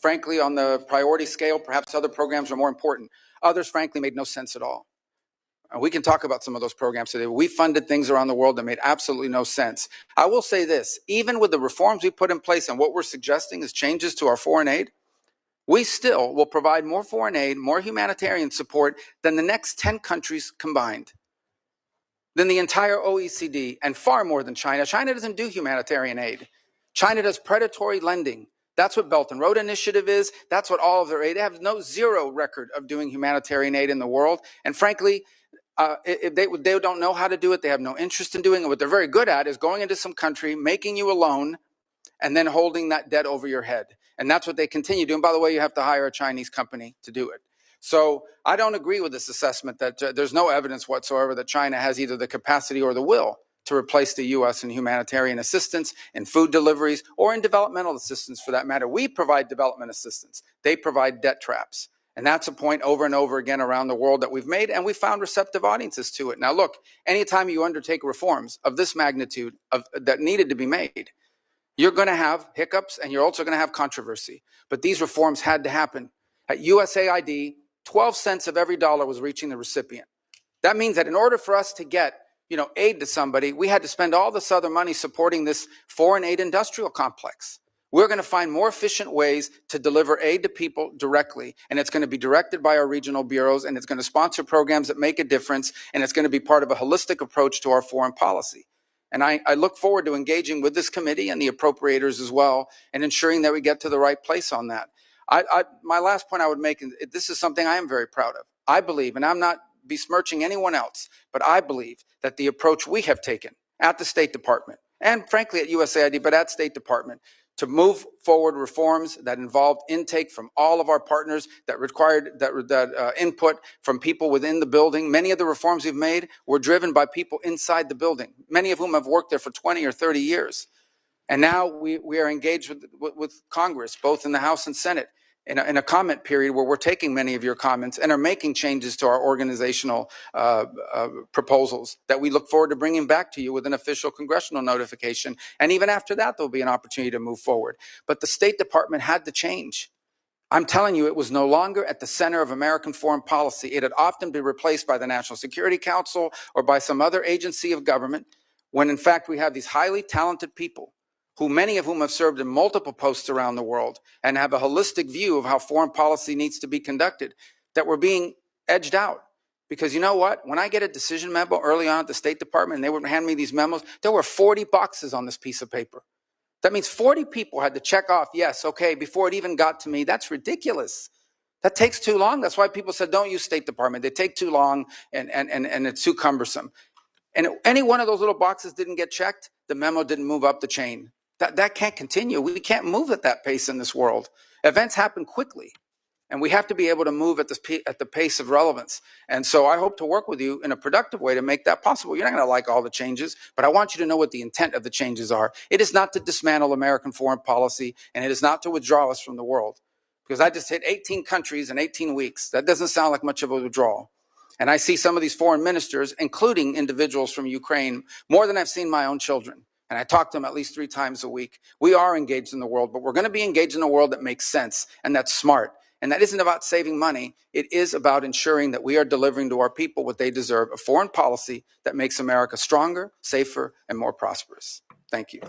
frankly, on the priority scale, perhaps other programs are more important. Others, frankly, made no sense at all. We can talk about some of those programs today. We funded things around the world that made absolutely no sense. I will say this, even with the reforms we put in place and what we're suggesting is changes to our foreign aid, we still will provide more foreign aid, more humanitarian support than the next 10 countries combined, than the entire OECD, and far more than China. China doesn't do humanitarian aid. China does predatory lending. That's what Belt and Road Initiative is. That's what all of their aid. They have zero record of doing humanitarian aid in the world. And frankly, they don't know how to do it. They have no interest in doing it. What they're very good at is going into some country, making you a loan, and then holding that debt over your head. And that's what they continue doing. By the way, you have to hire a Chinese company to do it. So I don't agree with this assessment that there's no evidence whatsoever that China has either the capacity or the will to replace the U.S. in humanitarian assistance, in food deliveries, or in developmental assistance for that matter. We provide development assistance. They provide debt traps. And that's a point over and over again around the world that we've made, and we found receptive audiences to it. Now look, anytime you undertake reforms of this magnitude that needed to be made, you're going to have hiccups and you're also going to have controversy. But these reforms had to happen. At USAID, 12 cents of every dollar was reaching the recipient. That means that in order for us to get aid to somebody, we had to spend all this other money supporting this foreign aid industrial complex. We're going to find more efficient ways to deliver aid to people directly, and it's going to be directed by our regional bureaus, and it's going to sponsor programs that make a difference, and it's going to be part of a holistic approach to our foreign policy. And I look forward to engaging with this committee and the appropriators as well, and ensuring that we get to the right place on that. My last point I would make, and this is something I am very proud of. I believe, and I'm not besmirching anyone else, but I believe that the approach we have taken at the State Department, and frankly at USAID, but at State Department, to move forward reforms that involved intake from all of our partners, that required input from people within the building. Many of the reforms we've made were driven by people inside the building, many of whom have worked there for 20 or 30 years. And now we are engaged with Congress, both in the House and Senate, in a comment period where we're taking many of your comments and are making changes to our organizational proposals that we look forward to bringing back to you with an official congressional notification. And even after that, there'll be an opportunity to move forward. But the State Department had to change. I'm telling you, it was no longer at the center of American foreign policy. It had often been replaced by the National Security Council or by some other agency of government, when in fact we have these highly talented people, many of whom have served in multiple posts around the world and have a holistic view of how foreign policy needs to be conducted, that were being edged out. Because you know what? When I get a decision memo early on at the State Department and they would hand me these memos, there were 40 boxes on this piece of paper. That means 40 people had to check off, yes, okay, before it even got to me. That's ridiculous. That takes too long. That's why people said, don't use State Department. They take too long and it's too cumbersome. And any one of those little boxes didn't get checked, the memo didn't move up the chain. That can't continue. We can't move at that pace in this world. Events happen quickly, and we have to be able to move at the pace of relevance. And so I hope to work with you in a productive way to make that possible. You're not going to like all the changes, but I want you to know what the intent of the changes are. It is not to dismantle American foreign policy, and it is not to withdraw us from the world. Because I just hit 18 countries in 18 weeks. That doesn't sound like much of a withdrawal. And I see some of these foreign ministers, including individuals from Ukraine, more than I've seen my own children. And I talk to them at least 3 times a week. We are engaged in the world, but we're going to be engaged in a world that makes sense and that's smart. And that isn't about saving money. It is about ensuring that we are delivering to our people what they deserve, a foreign policy that makes America stronger, safer, and more prosperous. Thank you.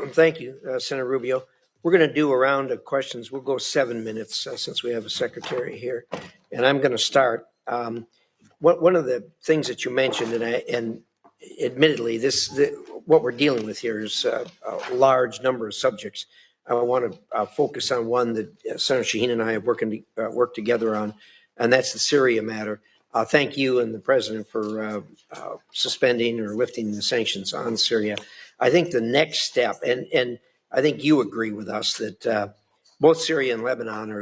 Thank you, Senator Rubio. We're going to do a round of questions. We'll go 7 minutes since we have a secretary here. And I'm going to start. One of the things that you mentioned, and admittedly, what we're dealing with here is a large number of subjects. I want to focus on one that Senator Shaheen and I have worked together on, and that's the Syria matter. Thank you and the president for suspending or lifting the sanctions on Syria. I think the next step, and I think you agree with us that both Syria and Lebanon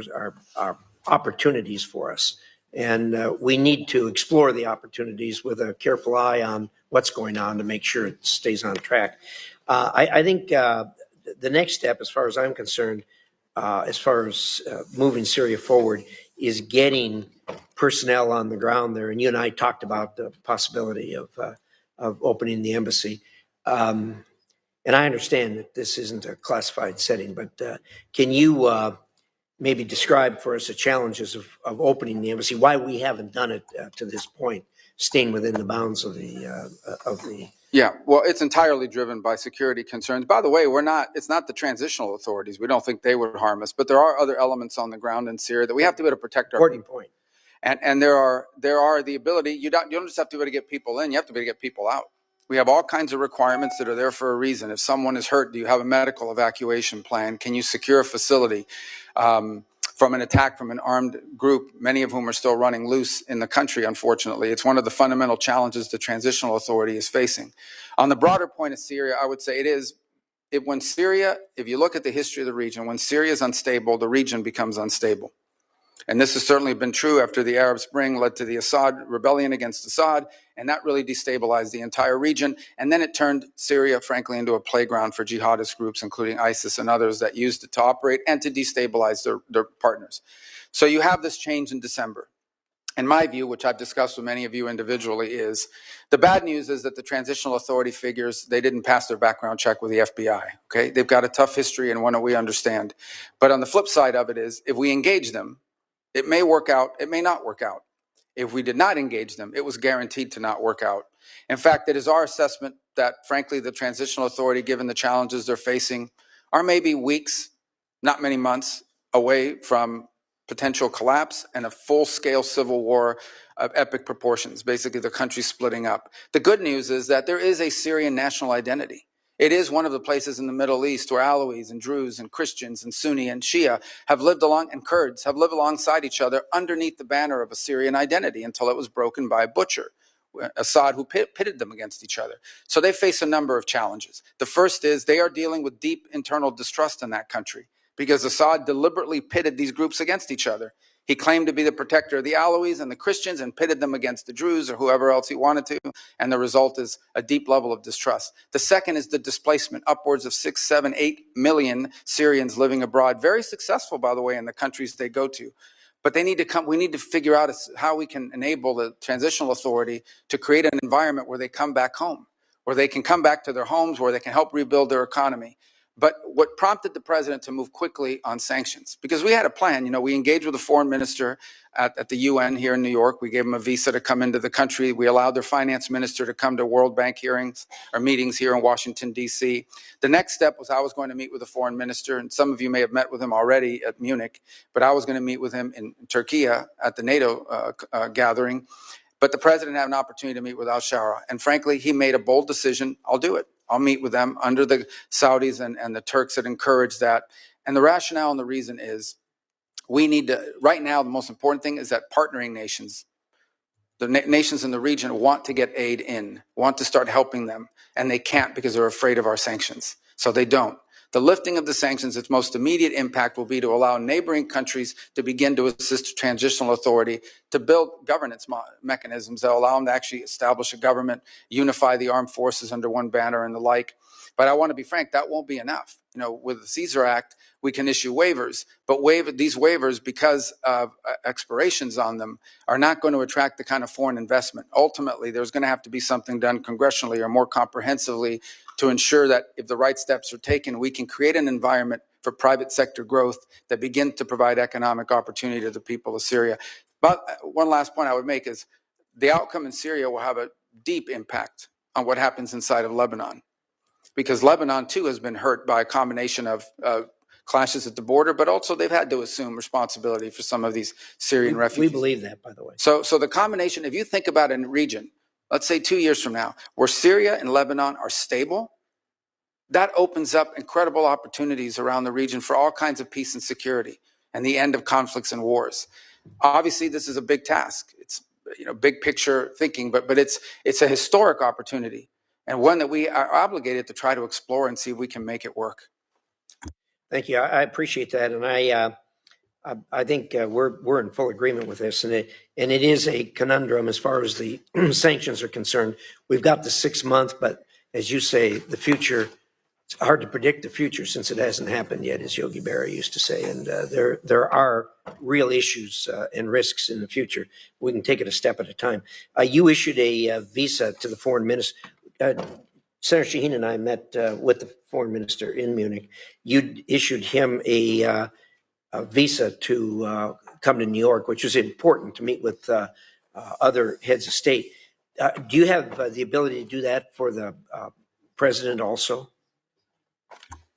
are opportunities for us. And we need to explore the opportunities with a careful eye on what's going on to make sure it stays on track. I think the next step, as far as I'm concerned, as far as moving Syria forward, is getting personnel on the ground there. And you and I talked about the possibility of opening the embassy. and I understand that this isn't a classified setting, but can you maybe describe for us the challenges of opening the embassy, why we haven't done it to this point, staying within the bounds of the. Yeah, well, it's entirely driven by security concerns. By the way, it's not the transitional authorities. We don't think they would harm us, but there are other elements on the ground in Syria that we have to be able to protect our Important people. point. And there are the ability, you don't just have to be able to get people in, you have to be able to get people out. We have all kinds of requirements that are there for a reason. If someone is hurt, do you have a medical evacuation plan? Can you secure a facility from an attack from an armed group, many of whom are still running loose in the country, unfortunately? It's one of the fundamental challenges the transitional authority is facing. On the broader point of Syria, I would say when Syria, if you look at the history of the region, when Syria is unstable, the region becomes unstable. And this has certainly been true after the Arab Spring led to the Assad rebellion against Assad, and that really destabilized the entire region. And then it turned Syria, frankly, into a playground for jihadist groups, including ISIS and others, that used it to operate and to destabilize their partners. So you have this change in December. In my view, which I've discussed with many of you individually, is the bad news is that the transitional authority figures, they didn't pass their background check with the FBI. Okay, they've got a tough history and one that we understand. But on the flip side of it is, if we engage them, it may work out, it may not work out. If we did not engage them, it was guaranteed to not work out. In fact, it is our assessment that, frankly, the transitional authority, given the challenges they're facing, are maybe weeks, not many months, away from potential collapse and a full-scale civil war of epic proportions, basically the country splitting up. The good news is that there is a Syrian national identity. It is one of the places in the Middle East where Alawis and Druze and Christians and Sunni and Shia have lived and Kurds have lived alongside each other underneath the banner of a Syrian identity until it was broken by a butcher, Assad, who pitted them against each other. So they face a number of challenges. The first is they are dealing with deep internal distrust in that country because Assad deliberately pitted these groups against each other. He claimed to be the protector of the Alawis and the Christians and pitted them against the Druze or whoever else he wanted to, and the result is a deep level of distrust. The second is the displacement, upwards of 6, 7, 8 million Syrians living abroad, very successful, by the way, in the countries they go to. But we need to figure out how we can enable the transitional authority to create an environment where they come back home, where they can come back to their homes, where they can help rebuild their economy. But what prompted the president to move quickly on sanctions? Because we had a plan. We engaged with the foreign minister at the UN here in New York. We gave him a visa to come into the country. We allowed their finance minister to come to World Bank hearings or meetings here in Washington, D.C. The next step was I was going to meet with the foreign minister, and some of you may have met with him already at Munich, but I was going to meet with him in Turkey at the NATO gathering. But the president had an opportunity to meet with al-Shara. And frankly, he made a bold decision. I'll do it. I'll meet with them under the Saudis and the Turks that encourage that. And the rationale and the reason is we need to, right now, the most important thing is that partnering nations, the nations in the region want to get aid in, want to start helping them. And they can't because they're afraid of our sanctions. So they don't. The lifting of the sanctions, its most immediate impact will be to allow neighboring countries to begin to assist the transitional authority to build governance mechanisms that allow them to actually establish a government, unify the armed forces under one banner and the like. But I want to be frank, that won't be enough. With the Caesar Act, we can issue waivers, but these waivers, because of expirations on them, are not going to attract the kind of foreign investment. Ultimately, there's going to have to be something done congressionally or more comprehensively to ensure that if the right steps are taken, we can create an environment for private sector growth that begins to provide economic opportunity to the people of Syria. But one last point I would make is the outcome in Syria will have a deep impact on what happens inside of Lebanon, because Lebanon, too, has been hurt by a combination of clashes at the border, but also they've had to assume responsibility for some of these Syrian refugees. We believe that, by the way. So the combination, if you think about a region, let's say 2 years from now, where Syria and Lebanon are stable, that opens up incredible opportunities around the region for all kinds of peace and security and the end of conflicts and wars. Obviously, this is a big task. It's big picture thinking, but it's a historic opportunity and one that we are obligated to try to explore and see if we can make it work. Thank you. I appreciate that, and I think we're in full agreement with this, and it is a conundrum as far as the sanctions are concerned. We've got the 6 month, but as you say, the future. It's hard to predict the future since it hasn't happened yet, as Yogi Berra used to say. And there are real issues and risks in the future. We can take it a step at a time. You issued a visa to the foreign minister. Senator Shaheen and I met with the foreign minister in Munich. You issued him a visa to come to New York, which is important to meet with other heads of state. Do you have the ability to do that for the president also?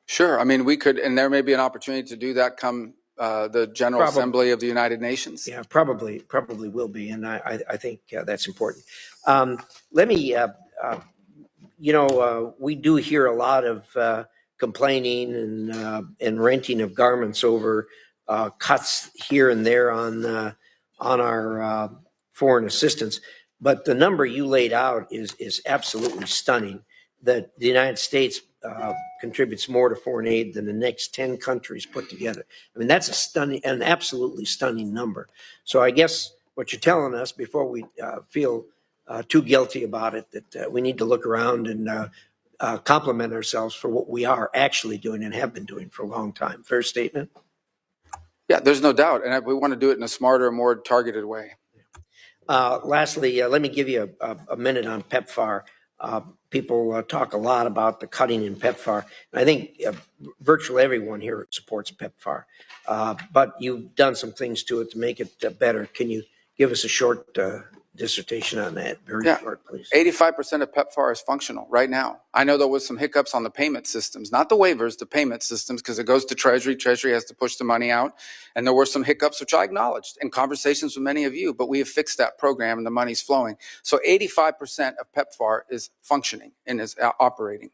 Sure. I mean, we could, and there may be an opportunity to do that come the General Assembly of the United Nations. Yeah, probably will be, and I think that's important. Let me, we do hear a lot of complaining and renting of garments over cuts here and there on our foreign assistance. But the number you laid out is absolutely stunning. That the United States contributes more to foreign aid than the next 10 countries put together. I mean, that's an absolutely stunning number. So I guess what you're telling us before we feel too guilty about it, that we need to look around and compliment ourselves for what we are actually doing and have been doing for a long time. Fair statement? Yeah, there's no doubt. And we want to do it in a smarter, more targeted way. Lastly, let me give you a minute on PEPFAR. People talk a lot about the cutting in PEPFAR. And I think virtually everyone here supports PEPFAR. But you've done some things to it to make it better. Can you give us a short dissertation on that? Very short, please. 85% of PEPFAR is functional right now. I know there was some hiccups on the payment systems, not the waivers, the payment systems, because it goes to Treasury. Treasury has to push the money out. And there were some hiccups, which I acknowledged in conversations with many of you, but we have fixed that program and the money's flowing. So 85% of PEPFAR is functioning and is operating.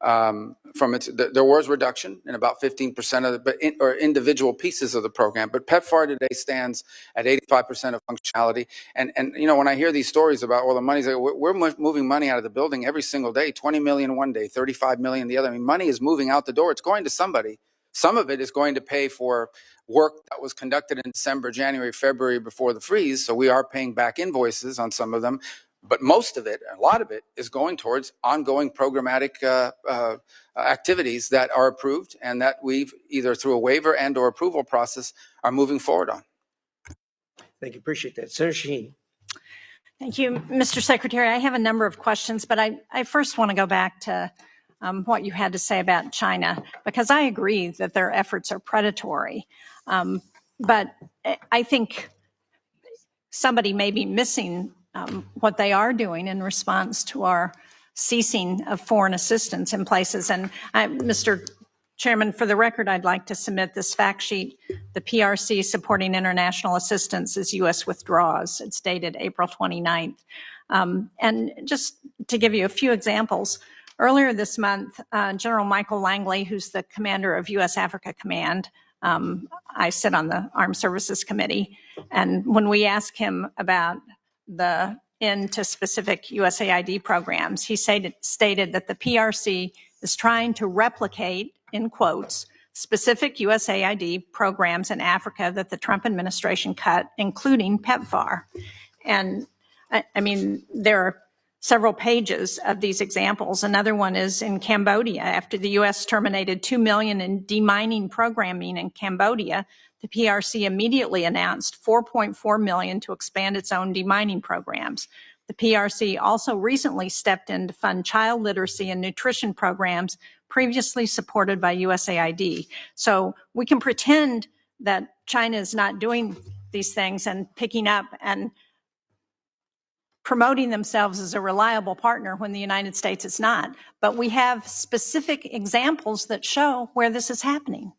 There was reduction in about 15% of or individual pieces of the program, but PEPFAR today stands at 85% of functionality. And when I hear these stories about, well, the money's, we're moving money out of the building every single day, 20 million one day, 35 million the other. I mean, money is moving out the door. It's going to somebody. Some of it is going to pay for work that was conducted in December, January, February before the freeze. So we are paying back invoices on some of them. But most of it, a lot of it, is going towards ongoing programmatic activities that are approved and that we've either through a waiver and or approval process are moving forward on. Thank you. Appreciate that. Senator Shaheen. Thank you, Mr. Secretary. I have a number of questions, but I first want to go back to what you had to say about China, because I agree that their efforts are predatory. But I think somebody may be missing what they are doing in response to our ceasing of foreign assistance in places. And Mr. Chairman, for the record, I'd like to submit this fact sheet. The PRC supporting international assistance is U.S. withdraws. It's dated April 29th. And just to give you a few examples, earlier this month, General Michael Langley, who's the commander of U.S. Africa Command, I sit on the Armed Services Committee, and when we asked him about the end to specific USAID programs, he stated that the PRC is trying to replicate, in quotes, specific USAID programs in Africa that the Trump administration cut, including PEPFAR. And I mean, there are several pages of these examples. Another one is in Cambodia. After the U.S. terminated $2 million in demining programming in Cambodia, the PRC immediately announced $4.4 million to expand its own demining programs. The PRC also recently stepped in to fund child literacy and nutrition programs previously supported by USAID. So we can pretend that China is not doing these things and picking up and promoting themselves as a reliable partner when the United States is not. But we have specific examples that show where this is happening.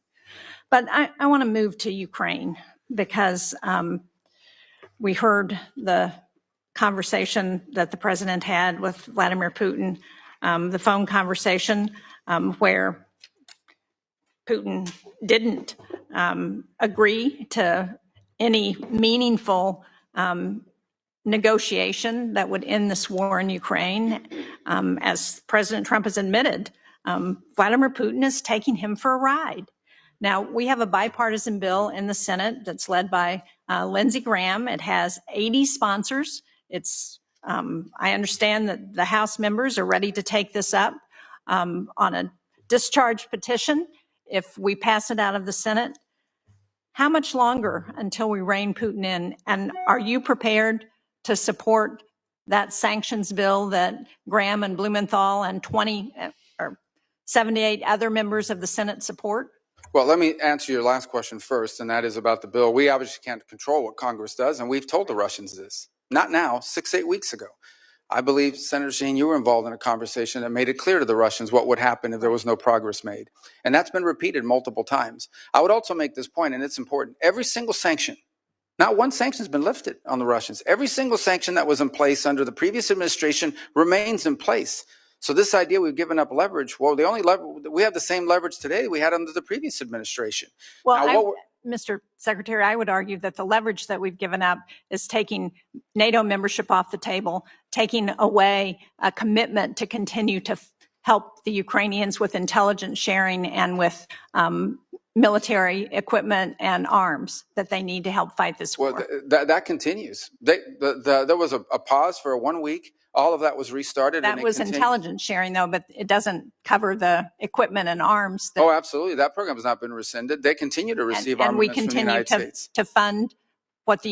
But I want to move to Ukraine because we heard the conversation that the president had with Vladimir Putin, the phone conversation where Putin didn't agree to any meaningful negotiation that would end this war in Ukraine. As President Trump has admitted, Vladimir Putin is taking him for a ride. Now, we have a bipartisan bill in the Senate that's led by Lindsey Graham. It has 80 sponsors. I understand that the House members are ready to take this up on a discharge petition if we pass it out of the Senate. How much longer until we rein Putin in? And are you prepared to support that sanctions bill that Graham and Blumenthal and 78 other members of the Senate support? Well, let me answer your last question first, and that is about the bill. We obviously can't control what Congress does, and we've told the Russians this. Not now, 6-8 weeks ago. I believe, Senator Sheen, you were involved in a conversation that made it clear to the Russians what would happen if there was no progress made. And that's been repeated multiple times. I would also make this point, and it's important. Every single sanction, not one sanction has been lifted on the Russians. Every single sanction that was in place under the previous administration remains in place. So this idea we've given up leverage, well, we have the same leverage today we had under the previous administration. Well, Mr. Secretary, I would argue that the leverage that we've given up is taking NATO membership off the table, taking away a commitment to continue to help the Ukrainians with intelligence sharing and with military equipment and arms that they need to help fight this war. Well, that continues. There was a pause for 1 week. All of that was restarted. That was intelligence sharing, though, but it doesn't cover the equipment and arms. Oh, absolutely. That program has not been rescinded. They continue to receive armaments from the United States. To fund what the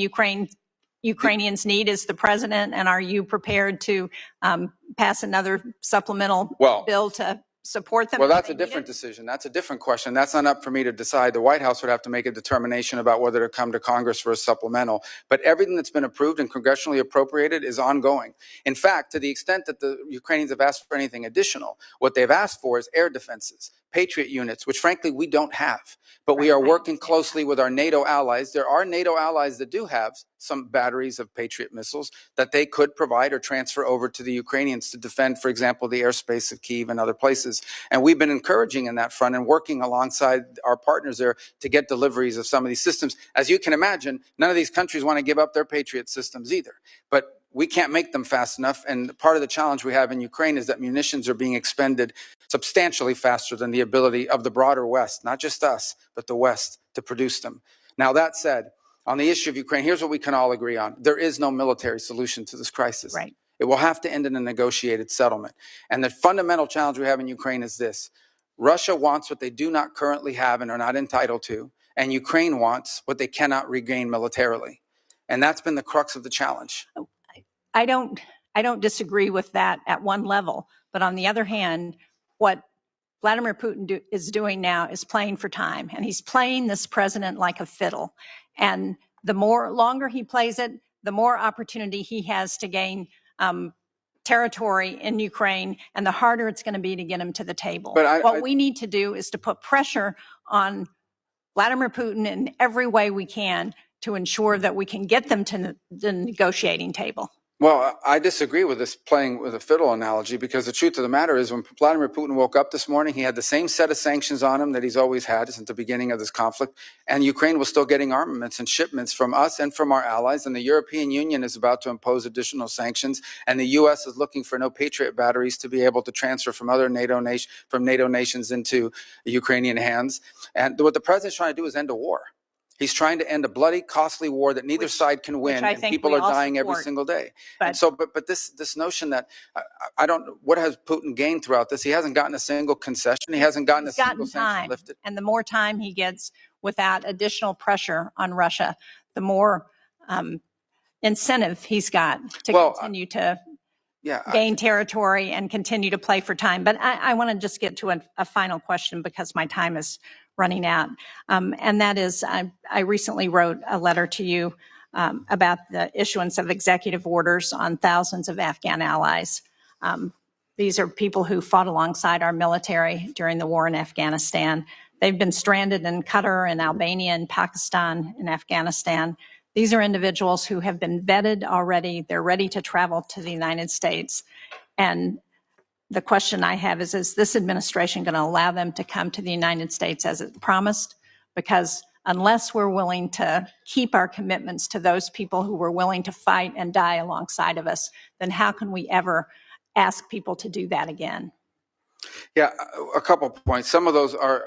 Ukrainians need as the president. And are you prepared to pass another supplemental bill to support them? Well, that's a different decision. That's a different question. That's not up for me to decide. The White House would have to make a determination about whether to come to Congress for a supplemental. But everything that's been approved and congressionally appropriated is ongoing. In fact, to the extent that the Ukrainians have asked for anything additional, what they've asked for is air defenses, Patriot units, which frankly we don't have. But we are working closely with our NATO allies. There are NATO allies that do have some batteries of Patriot missiles that they could provide or transfer over to the Ukrainians to defend, for example, the airspace of Kyiv and other places. And we've been encouraging in that front and working alongside our partners there to get deliveries of some of these systems. As you can imagine, none of these countries want to give up their Patriot systems either. But we can't make them fast enough. And part of the challenge we have in Ukraine is that munitions are being expended substantially faster than the ability of the broader West, not just us, but the West, to produce them. Now, that said, on the issue of Ukraine, here's what we can all agree on. There is no military solution to this crisis. Right. It will have to end in a negotiated settlement. And the fundamental challenge we have in Ukraine is this. Russia wants what they do not currently have and are not entitled to, and Ukraine wants what they cannot regain militarily. And that's been the crux of the challenge. I don't disagree with that at one level. But on the other hand, what Vladimir Putin is doing now is playing for time. And he's playing this president like a fiddle. And the longer he plays it, the more opportunity he has to gain territory in Ukraine, and the harder it's going to be to get him to the table. But what we need to do is to put pressure on Vladimir Putin in every way we can to ensure that we can get them to the negotiating table. Well, I disagree with this playing with a fiddle analogy, because the truth of the matter is when Vladimir Putin woke up this morning, he had the same set of sanctions on him that he's always had since the beginning of this conflict. And Ukraine was still getting armaments and shipments from us and from our allies. And the European Union is about to impose additional sanctions. And the U.S. is looking for no Patriot batteries to be able to transfer from other NATO nations into Ukrainian hands. And what the president's trying to do is end a war. He's trying to end a bloody, costly war that neither side can win, and people are dying every single day. And so, but this notion that I don't, what has Putin gained throughout this? He hasn't gotten a single concession. He hasn't gotten a single sanction lifted. And the more time he gets without additional pressure on Russia, the more incentive he's got to continue to gain territory and continue to play for time. But I want to just get to a final question because my time is running out. And that is, I recently wrote a letter to you about the issuance of executive orders on thousands of Afghan allies. These are people who fought alongside our military during the war in Afghanistan. They've been stranded in Qatar and Albania and Pakistan and Afghanistan. These are individuals who have been vetted already. They're ready to travel to the United States. And the question I have is this administration going to allow them to come to the United States as it promised? Because unless we're willing to keep our commitments to those people who were willing to fight and die alongside of us, then how can we ever ask people to do that again? Yeah, a couple of points. Some of those are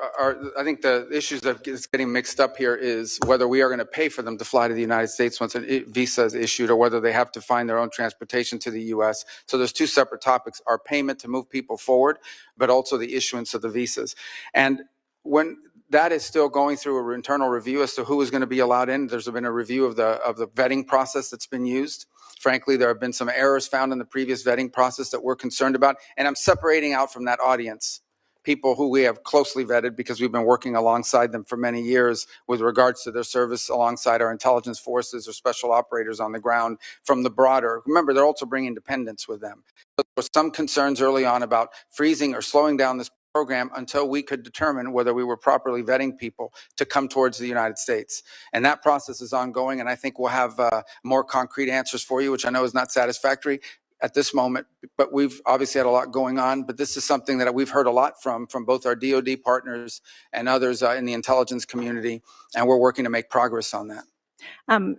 I think the issues that is getting mixed up here is whether we are going to pay for them to fly to the United States once a visa is issued, or whether they have to find their own transportation to the U.S. So there's two separate topics: our payment to move people forward, but also the issuance of the visas. And when that is still going through an internal review as to who is going to be allowed in. There's been a review of the vetting process that's been used. Frankly, there have been some errors found in the previous vetting process that we're concerned about. And I'm separating out from that audience people who we have closely vetted because we've been working alongside them for many years with regards to their service alongside our intelligence forces or special operators on the ground from the broader. Remember, they're also bringing dependents with them. But there were some concerns early on about freezing or slowing down this program until we could determine whether we were properly vetting people to come towards the United States. And that process is ongoing, and I think we'll have more concrete answers for you, which I know is not satisfactory at this moment, but we've obviously had a lot going on. But this is something that we've heard a lot from both our DoD partners and others in the intelligence community, and we're working to make progress on that. I'm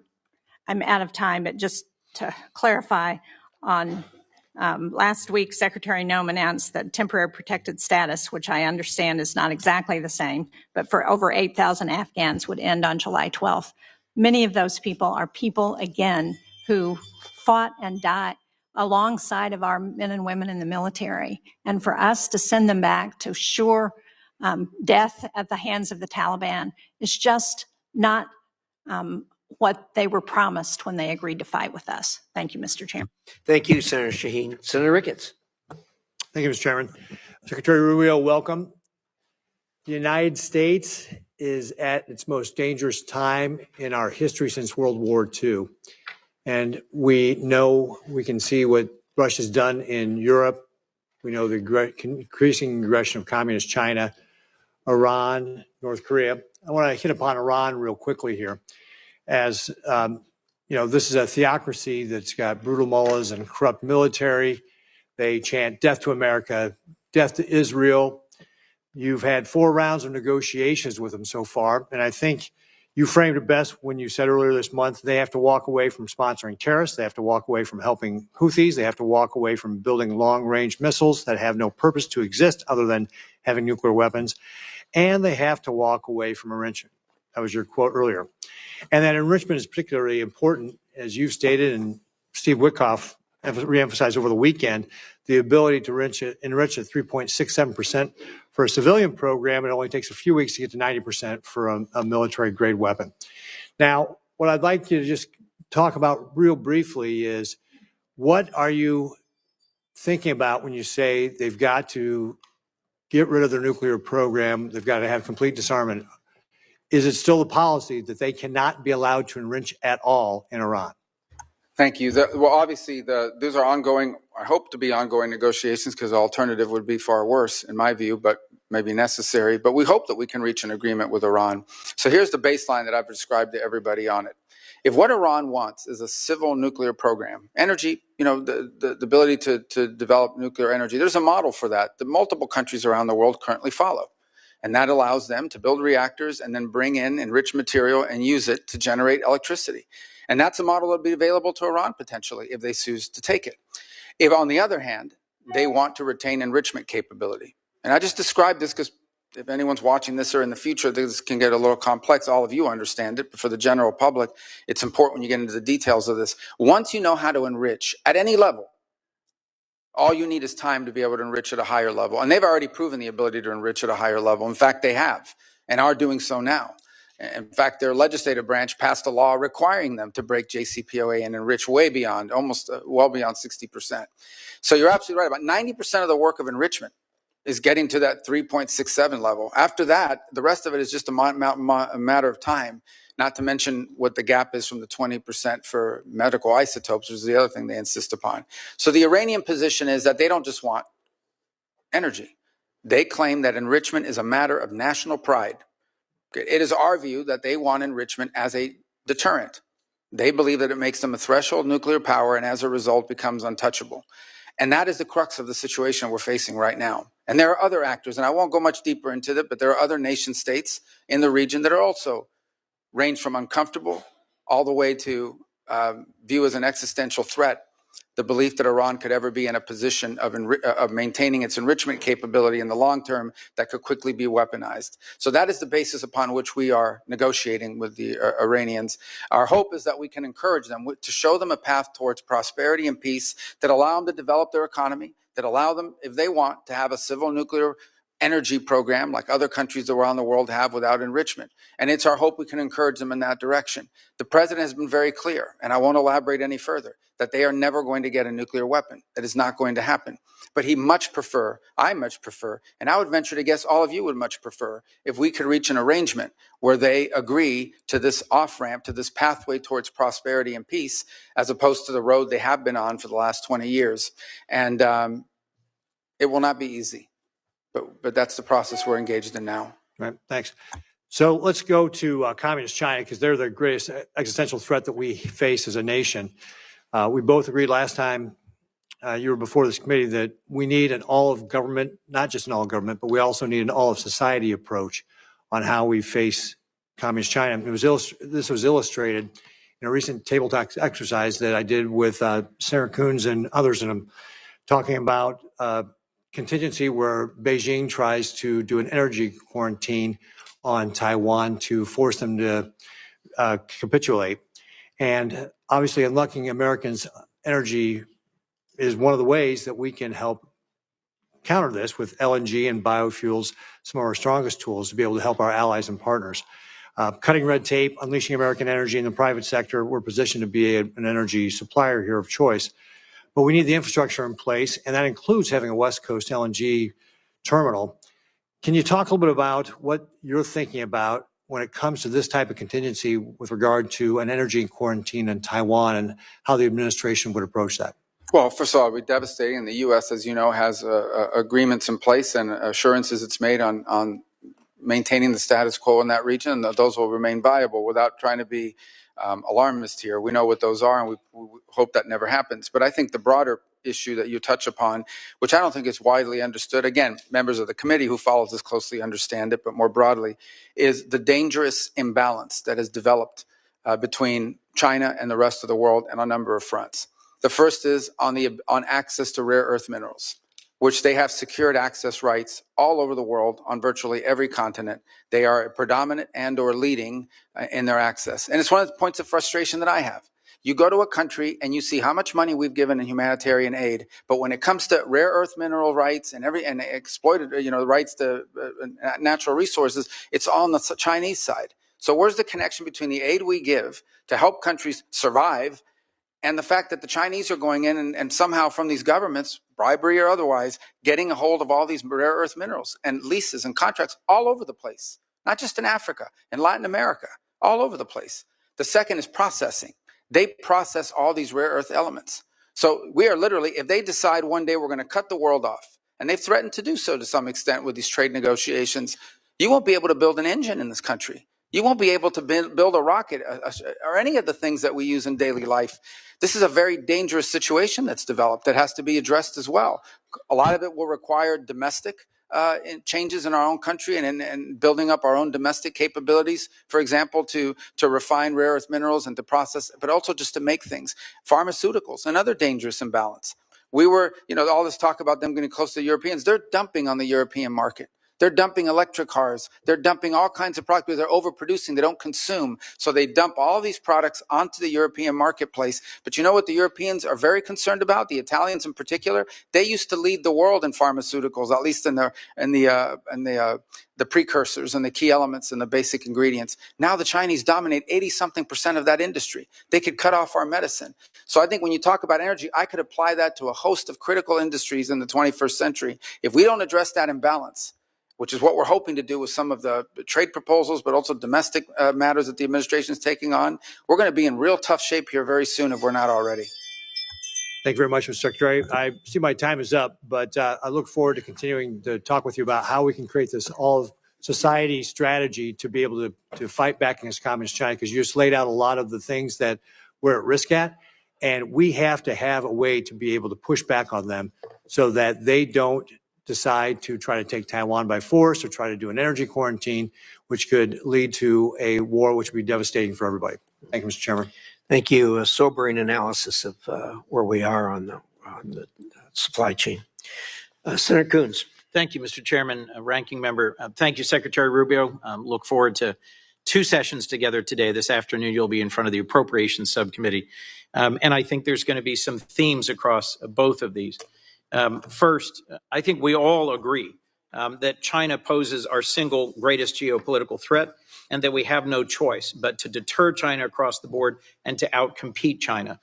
out of time, but just to clarify on last week, Secretary Noem announced that temporary protected status, which I understand is not exactly the same, but for over 8,000 Afghans would end on July 12th. Many of those people are people, again, who fought and died alongside of our men and women in the military. And for us to send them back to sure death at the hands of the Taliban is just not what they were promised when they agreed to fight with us. Thank you, Mr. Chairman. Thank you, Senator Shaheen. Senator Ricketts. Thank you, Mr. Chairman. Secretary Rubio, welcome. The United States is at its most dangerous time in our history since World War II. And we know, we can see what Russia's done in Europe. We know the increasing aggression of communist China, Iran, North Korea. I want to hit upon Iran real quickly here. As you know, this is a theocracy that's got brutal mullahs and corrupt military. They chant death to America, death to Israel. You've had 4 rounds of negotiations with them so far. And I think you framed it best when you said earlier this month, they have to walk away from sponsoring terrorists. They have to walk away from helping Houthis. They have to walk away from building long-range missiles that have no purpose to exist other than having nuclear weapons. And they have to walk away from enrichment. That was your quote earlier. And that enrichment is particularly important, as you've stated, and Steve Witkoff reemphasized over the weekend, the ability to enrich at 3.67% for a civilian program. It only takes a few weeks to get to 90% for a military-grade weapon. Now, what I'd like you to just talk about real briefly is, what are you thinking about when you say they've got to get rid of their nuclear program, they've got to have complete disarmament? Is it still the policy that they cannot be allowed to enrich at all in Iran? Thank you. Well, obviously, those are ongoing, I hope to be ongoing negotiations, because the alternative would be far worse, in my view, but maybe necessary. But we hope that we can reach an agreement with Iran. So here's the baseline that I've described to everybody on it. If what Iran wants is a civil nuclear program, energy, you know, the ability to develop nuclear energy, there's a model for that multiple countries around the world currently follow. And that allows them to build reactors and then bring in enriched material and use it to generate electricity. And that's a model that will be available to Iran potentially if they choose to take it. If, on the other hand, they want to retain enrichment capability. And I just described this because if anyone's watching this or in the future, this can get a little complex. All of you understand it, but for the general public, it's important when you get into the details of this. Once you know how to enrich at any level, all you need is time to be able to enrich at a higher level. And they've already proven the ability to enrich at a higher level. In fact, they have and are doing so now. In fact, their legislative branch passed a law requiring them to break JCPOA and enrich way beyond, almost well beyond 60%. So you're absolutely right. About 90% of the work of enrichment is getting to that 3.67 level. After that, the rest of it is just a matter of time, not to mention what the gap is from the 20% for medical isotopes, which is the other thing they insist upon. So the Iranian position is that they don't just want energy. They claim that enrichment is a matter of national pride. It is our view that they want enrichment as a deterrent. They believe that it makes them a threshold nuclear power and as a result becomes untouchable. And that is the crux of the situation we're facing right now. And there are other actors, and I won't go much deeper into that, but there are other nation states in the region that are also range from uncomfortable all the way to view as an existential threat the belief that Iran could ever be in a position of maintaining its enrichment capability in the long term that could quickly be weaponized. So that is the basis upon which we are negotiating with the Iranians. Our hope is that we can encourage them to show them a path towards prosperity and peace that allow them to develop their economy, that allow them, if they want, to have a civil nuclear energy program like other countries around the world have without enrichment. And it's our hope we can encourage them in that direction. The president has been very clear, and I won't elaborate any further, that they are never going to get a nuclear weapon. That is not going to happen. But I much prefer, and I would venture to guess all of you would much prefer, if we could reach an arrangement where they agree to this off-ramp, to this pathway towards prosperity and peace, as opposed to the road they have been on for the last 20 years. And it will not be easy. But that's the process we're engaged in now. Right, thanks. So let's go to communist China, because they're the greatest existential threat that we face as a nation. We both agreed last time you were before this committee that we need an all of government, not just an all of government, but we also need an all of society approach on how we face communist China. This was illustrated in a recent table talk exercise that I did with Senator Coons and others in them, talking about contingency where Beijing tries to do an energy quarantine on Taiwan to force them to capitulate. And obviously unlocking Americans' energy is one of the ways that we can help counter this with LNG and biofuels, some of our strongest tools to be able to help our allies and partners. Cutting red tape, unleashing American energy in the private sector, we're positioned to be an energy supplier here of choice. But we need the infrastructure in place, and that includes having a West Coast LNG terminal. Can you talk a little bit about what you're thinking about when it comes to this type of contingency with regard to an energy quarantine in Taiwan and how the administration would approach that? Well, first of all, it would be devastating. The U.S., as you know, has agreements in place and assurances it's made on maintaining the status quo in that region, and those will remain viable without trying to be alarmist here. We know what those are, and we hope that never happens. But I think the broader issue that you touch upon, which I don't think is widely understood, again, members of the committee who follows this closely understand it, but more broadly, is the dangerous imbalance that has developed between China and the rest of the world on a number of fronts. The first is on access to rare earth minerals, which they have secured access rights all over the world on virtually every continent. They are predominant and or leading in their access. And it's one of the points of frustration that I have. You go to a country and you see how much money we've given in humanitarian aid, but when it comes to rare earth mineral rights and exploited, rights to natural resources, it's all on the Chinese side. So where's the connection between the aid we give to help countries survive and the fact that the Chinese are going in and somehow from these governments, bribery or otherwise, getting a hold of all these rare earth minerals and leases and contracts all over the place, not just in Africa, in Latin America, all over the place. The second is processing. They process all these rare earth elements. So we are literally, if they decide one day we're going to cut the world off, and they've threatened to do so to some extent with these trade negotiations, you won't be able to build an engine in this country. You won't be able to build a rocket or any of the things that we use in daily life. This is a very dangerous situation that's developed that has to be addressed as well. A lot of it will require domestic changes in our own country and building up our own domestic capabilities, for example, to refine rare earth minerals and to process, but also just to make things. Pharmaceuticals, another dangerous imbalance. We were, all this talk about them getting close to the Europeans, they're dumping on the European market. They're dumping electric cars. They're dumping all kinds of products because they're overproducing. They don't consume. So they dump all these products onto the European marketplace. But you know what the Europeans are very concerned about? The Italians in particular. They used to lead the world in pharmaceuticals, at least in the precursors and the key elements and the basic ingredients. Now the Chinese dominate 80-something% of that industry. They could cut off our medicine. So I think when you talk about energy, I could apply that to a host of critical industries in the 21st century. If we don't address that imbalance, which is what we're hoping to do with some of the trade proposals, but also domestic matters that the administration is taking on, we're going to be in real tough shape here very soon if we're not already. Thank you very much, Mr. Secretary. I see my time is up, but I look forward to continuing to talk with you about how we can create this all-society strategy to be able to fight back against communist China, because you just laid out a lot of the things that we're at risk at, and we have to have a way to be able to push back on them so that they don't decide to try to take Taiwan by force or try to do an energy quarantine, which could lead to a war which would be devastating for everybody. Thank you, Mr. Chairman. Thank you. A sobering analysis of where we are on the supply chain. Senator Coons. Thank you, Mr. Chairman, Ranking Member. Thank you, Secretary Rubio. Look forward to 2 sessions together today. This afternoon, you'll be in front of the Appropriations Subcommittee. And I think there's going to be some themes across both of these. First, I think we all agree that China poses our single greatest geopolitical threat, and that we have no choice but to deter China across the board and to outcompete China.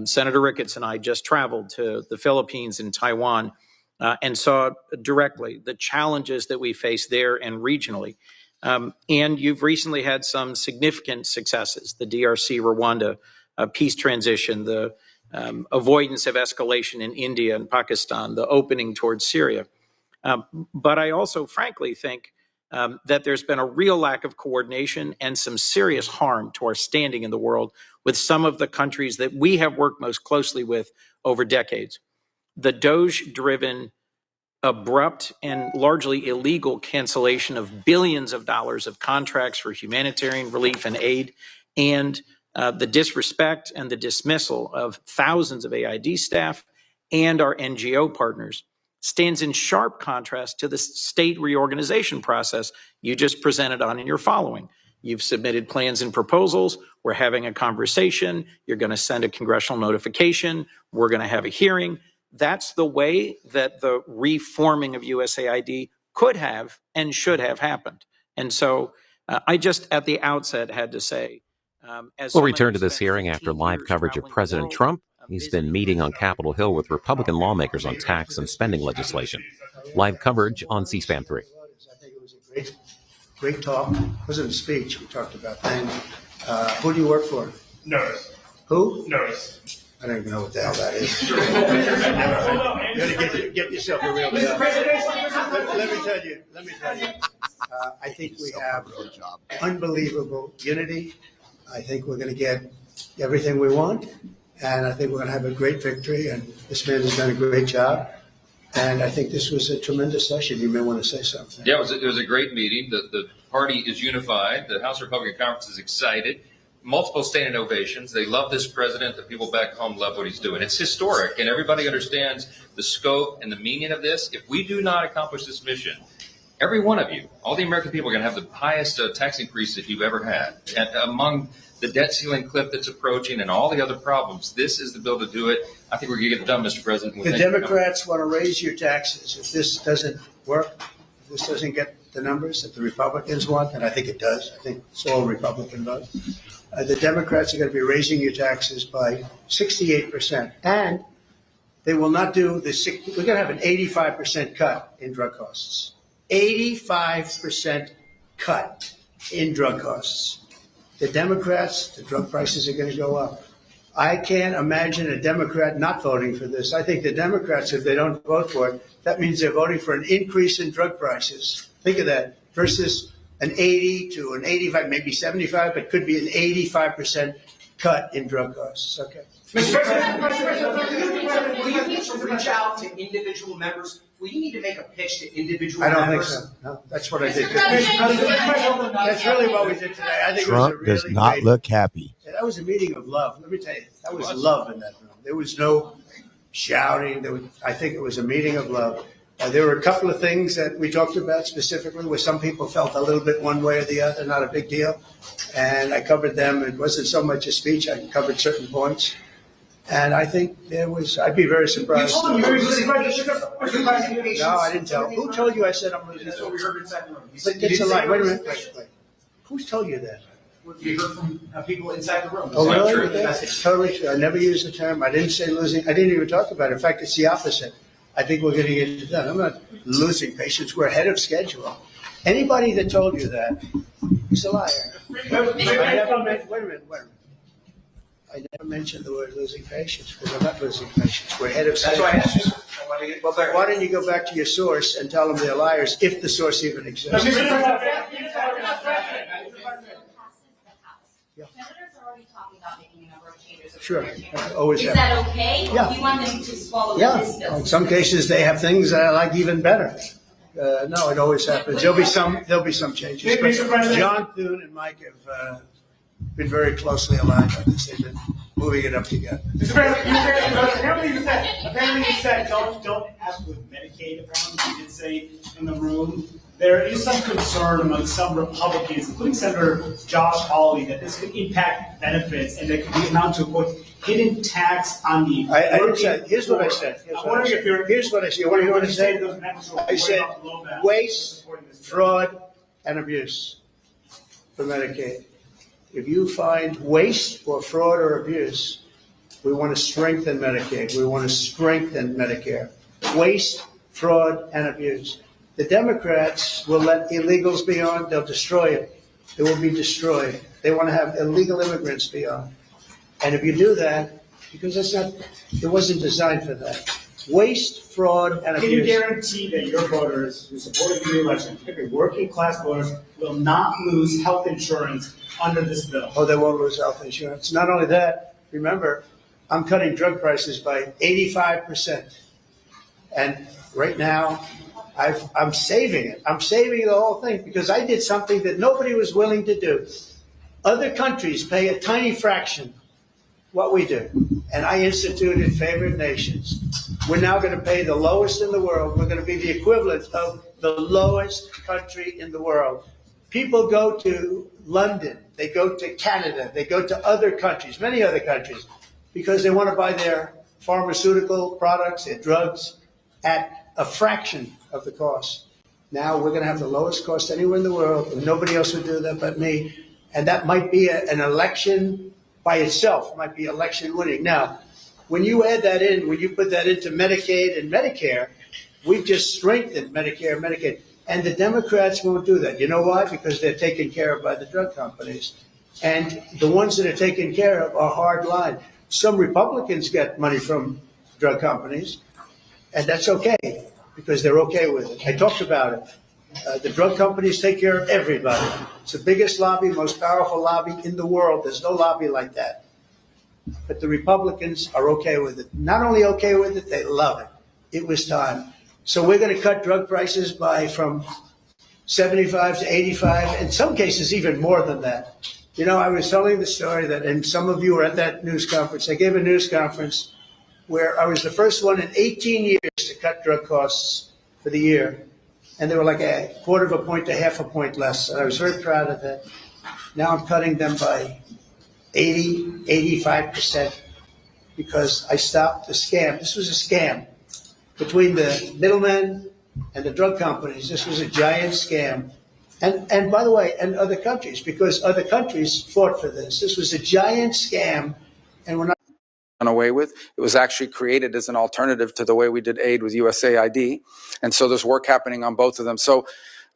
Senator Ricketts and I just traveled to the Philippines and Taiwan and saw directly the challenges that we face there and regionally. And you've recently had some significant successes, the DRC, Rwanda peace transition, the avoidance of escalation in India and Pakistan, the opening towards Syria. But I also, frankly, think that there's been a real lack of coordination and some serious harm to our standing in the world with some of the countries that we have worked most closely with over decades. The DOGE-driven, abrupt, and largely illegal cancellation of billions of dollars of contracts for humanitarian relief and aid, and the disrespect and the dismissal of thousands of AID staff and our NGO partners stands in sharp contrast to the state reorganization process you just presented on in your following. You've submitted plans and proposals. We're having a conversation. You're going to send a congressional notification. We're going to have a hearing. That's the way that the reforming of USAID could have and should have happened. And so I just at the outset had to say, We'll return to this hearing after live coverage of President Trump. He's been meeting on Capitol Hill with Republican lawmakers on tax and spending legislation. Live coverage on C-SPAN 3. I think it was a great talk. It wasn't a speech. We talked about things. Who do you work for? Notice. Who? Notice. I don't even know what the hell that is. You got to get yourself a real job. Let me tell you. I think we have unbelievable unity. I think we're going to get everything we want. And I think we're going to have a great victory. And this man has done a great job. And I think this was a tremendous session. You may want to say something. Yeah, it was a great meeting. The party is unified. The House Republican Conference is excited. Multiple standing ovations. They love this president. The people back home love what he's doing. It's historic, and everybody understands the scope and the meaning of this. If we do not accomplish this mission, every one of you, all the American people, are going to have the highest tax increase that you've ever had. And among the debt ceiling cliff that's approaching and all the other problems, this is the bill to do it. I think we're going to get it done, Mr. President. The Democrats want to raise your taxes. If this doesn't work, if this doesn't get the numbers that the Republicans want, and I think it does, I think it's all Republican vote, the Democrats are going to be raising your taxes by 68%. And they will not do the, we're going to have an 85% cut in drug costs. 85% cut in drug costs. The Democrats, the drug prices are going to go up. I can't imagine a Democrat not voting for this. I think the Democrats, if they don't vote for it, that means they're voting for an increase in drug prices. Think of that, versus an 80 to an 85, maybe 75, but could be an 85% cut in drug costs. Okay. Mr. President, will you need to reach out to individual members? Will you need to make a pitch to individual members? I don't think so. No, that's what I did today. That's really what we did today. I think Trump it was a really does not look happy. That was a meeting of love. Let me tell you, that was love in that room. There was no shouting. I think it was a meeting of love. There were a couple of things that we talked about specifically where some people felt a little bit one way or the other, not a big deal. And I covered them. It wasn't so much a speech. I covered certain points. And I think there was, I'd be very surprised. You told him you were losing patience. No, I didn't tell. Who told you I said I'm losing? That's what we heard inside the room. But it's a lie. Wait a minute. Wait. Who's told you that? We heard from people inside the room. Oh, really? It's totally true. I never used the term. I didn't say losing. I didn't even talk about it. In fact, it's the opposite. I think we're going to get it done. I'm not losing patience. We're ahead of schedule. Anybody that told you that is a liar. Wait a minute. I never mentioned the word losing patience because I'm not losing patience. We're ahead of schedule. That's why I asked you. Well, but why don't you go back to your source and tell them they're liars if the source even exists? Senators are already talking about making a number of changes. Sure. Always Is have. that okay? Yeah. Or do you want them to swallow this bill? In some cases, they have things that I like even better. No, it always happens. There'll be some changes. But John Thune and Mike have been very closely aligned on this. They've been moving it up together. Mr. President, apparently you said don't ask with Medicaid. Apparently you did say in the room there is some concern among some Republicans, including Senator Josh Hawley, that this could impact benefits and that could amount to a quote, hidden tax on the I working said, here's what I said. I'm wondering if you're. Here's what I said. What do you want to say? I said waste, fraud, and abuse for Medicaid. If you find waste or fraud or abuse, we want to strengthen Medicaid. We want to strengthen Medicare. Waste, fraud, and abuse. The Democrats will let illegals be on. They'll destroy it. It will be destroyed. They want to have illegal immigrants be on. And if you do that, because it wasn't designed for that. Waste, fraud, and abuse. Can you guarantee that your voters who supported the election, particularly working class voters, will not lose health insurance under this bill? Oh, they won't lose health insurance. Not only that, remember, I'm cutting drug prices by 85%. And right now, I'm saving it. I'm saving the whole thing because I did something that nobody was willing to do. Other countries pay a tiny fraction what we do. And I instituted favored nations. We're now going to pay the lowest in the world. We're going to be the equivalent of the lowest country in the world. People go to London, they go to Canada, they go to other countries, many other countries, because they want to buy their pharmaceutical products, their drugs, at a fraction of the cost. Now we're going to have the lowest cost anywhere in the world, and nobody else would do that but me. And that might be an election by itself, might be election winning. Now, when you add that in, when you put that into Medicaid and Medicare, we've just strengthened Medicare and Medicaid. And the Democrats won't do that. You know why? Because they're taken care of by the drug companies. And the ones that are taken care of are hard line. Some Republicans get money from drug companies, and that's okay because they're okay with it. I talked about it. The drug companies take care of everybody. It's the biggest lobby, most powerful lobby in the world. There's no lobby like that. But the Republicans are okay with it. Not only okay with it, they love it. It was time. So we're going to cut drug prices from 75 to 85, in some cases even more than that. You know, I was telling the story that, and some of you were at that news conference. I gave a news conference where I was the first one in 18 years to cut drug costs for the year. And they were like a quarter of a point to half a point less. And I was very proud of that. Now I'm cutting them by 80, 85% because I stopped the scam. This was a scam between the middlemen and the drug companies. This was a giant scam. And by the way, and other countries, because other countries fought for this. This was a giant scam, and we're not done away with. It was actually created as an alternative to the way we did aid with USAID. And so there's work happening on both of them. So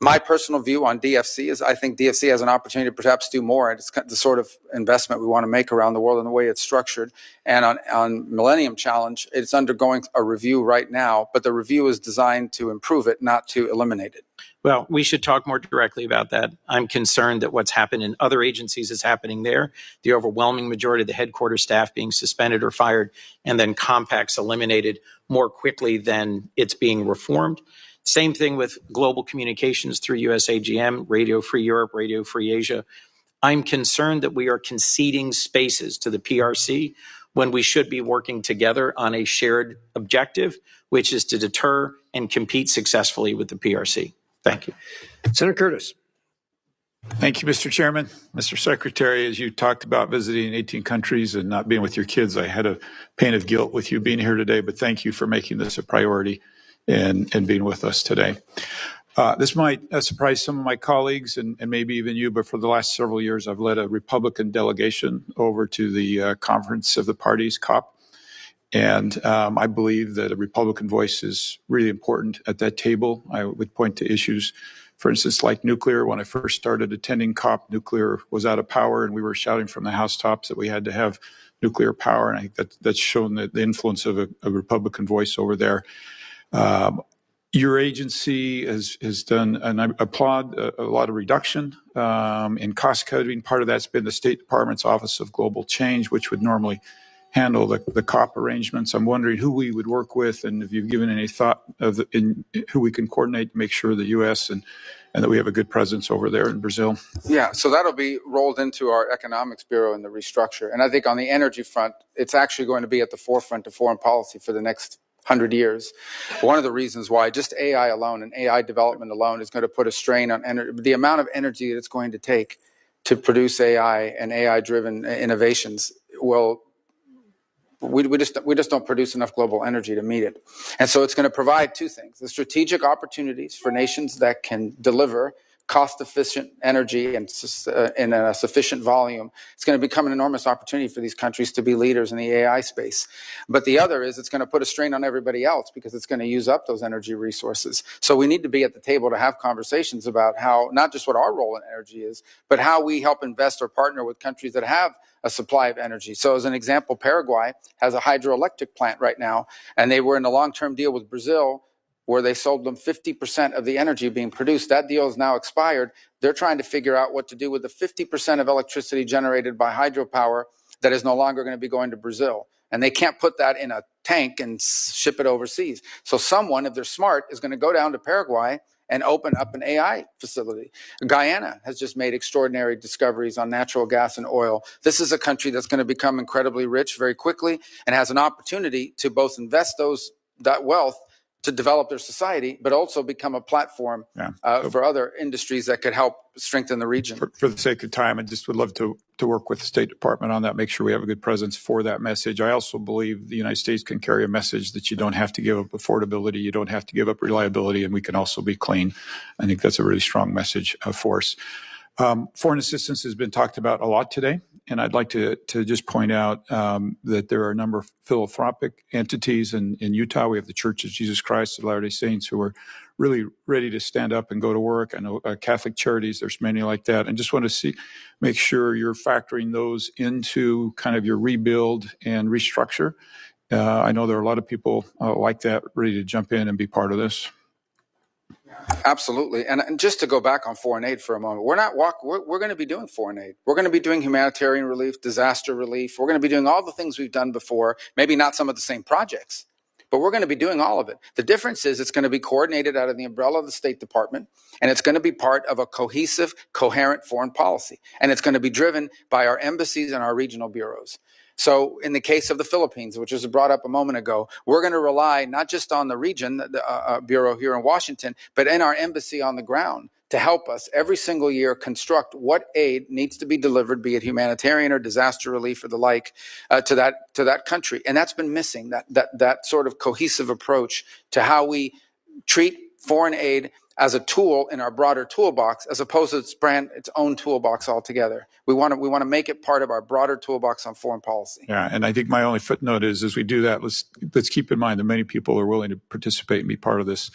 my personal view on DFC is I think DFC has an opportunity to perhaps do more. It's the sort of investment we want to make around the world in the way it's structured. And on Millennium Challenge, it's undergoing a review right now, but the review is designed to improve it, not to eliminate it. Well, we should talk more directly about that. I'm concerned that what's happened in other agencies is happening there. The overwhelming majority of the headquarters staff being suspended or fired, and then compacts eliminated more quickly than it's being reformed. Same thing with global communications through USAGM, Radio Free Europe, Radio Free Asia. I'm concerned that we are conceding spaces to the PRC when we should be working together on a shared objective, which is to deter and compete successfully with the PRC. Thank you. Senator Curtis. Thank you, Mr. Chairman. Mr. Secretary, as you talked about visiting 18 countries and not being with your kids, I had a pain of guilt with you being here today, but thank you for making this a priority and being with us today. This might surprise some of my colleagues and maybe even you, but for the last several years, I've led a Republican delegation over to the Conference of the Parties, COP. And I believe that a Republican voice is really important at that table. I would point to issues, for instance, like nuclear. When I first started attending COP, nuclear was out of power, and we were shouting from the housetops that we had to have nuclear power. And I think that's shown the influence of a Republican voice over there. Your agency has done, and I applaud a lot of reduction in cost cutting. Part of that's been the State Department's Office of Global Change, which would normally handle the COP arrangements. I'm wondering who we would work with, and if you've given any thought of in who we can coordinate to make sure the U.S. and that we have a good presence over there in Brazil. Yeah, so that'll be rolled into our Economics Bureau in the restructure. And I think on the energy front, it's actually going to be at the forefront of foreign policy for the next 100 years. One of the reasons why just AI alone and AI development alone is going to put a strain on the amount of energy that it's going to take to produce AI and AI-driven innovations will. We just don't produce enough global energy to meet it. And so it's going to provide two things: the strategic opportunities for nations that can deliver cost-efficient energy and in a sufficient volume. It's going to become an enormous opportunity for these countries to be leaders in the AI space. But the other is it's going to put a strain on everybody else because it's going to use up those energy resources. So we need to be at the table to have conversations about how, not just what our role in energy is, but how we help invest or partner with countries that have a supply of energy. So as an example, Paraguay has a hydroelectric plant right now, and they were in a long-term deal with Brazil where they sold them 50% of the energy being produced. That deal is now expired. They're trying to figure out what to do with the 50% of electricity generated by hydropower that is no longer going to be going to Brazil. And they can't put that in a tank and ship it overseas. So someone, if they're smart, is going to go down to Paraguay and open up an AI facility. Guyana has just made extraordinary discoveries on natural gas and oil. This is a country that's going to become incredibly rich very quickly and has an opportunity to both invest that wealth to develop their society, but also become a platform for other industries that could help strengthen the region. For the sake of time, I just would love to work with the State Department on that, make sure we have a good presence for that message. I also believe the United States can carry a message that you don't have to give up affordability, you don't have to give up reliability, and we can also be clean. I think that's a really strong message for us. Foreign assistance has been talked about a lot today, and I'd like to just point out that there are a number of philanthropic entities in Utah. We have the Church of Jesus Christ of Latter-day Saints who are really ready to stand up and go to work. I know Catholic Charities, there's many like that. And just want to make sure you're factoring those into kind of your rebuild and restructure. I know there are a lot of people like that ready to jump in and be part of this. Absolutely. And just to go back on foreign aid for a moment, we're going to be doing foreign aid. We're going to be doing humanitarian relief, disaster relief. We're going to be doing all the things we've done before, maybe not some of the same projects, but we're going to be doing all of it. The difference is it's going to be coordinated out of the umbrella of the State Department, and it's going to be part of a cohesive, coherent foreign policy. And it's going to be driven by our embassies and our regional bureaus. So in the case of the Philippines, which was brought up a moment ago, we're going to rely not just on the region, the bureau here in Washington, but in our embassy on the ground to help us every single year construct what aid needs to be delivered, be it humanitarian or disaster relief or the like, to that country. And that's been missing, that sort of cohesive approach to how we treat foreign aid as a tool in our broader toolbox, as opposed to its own toolbox altogether. We want to make it part of our broader toolbox on foreign policy. Yeah, and I think my only footnote is, as we do that, let's keep in mind that many people are willing to participate and be part of this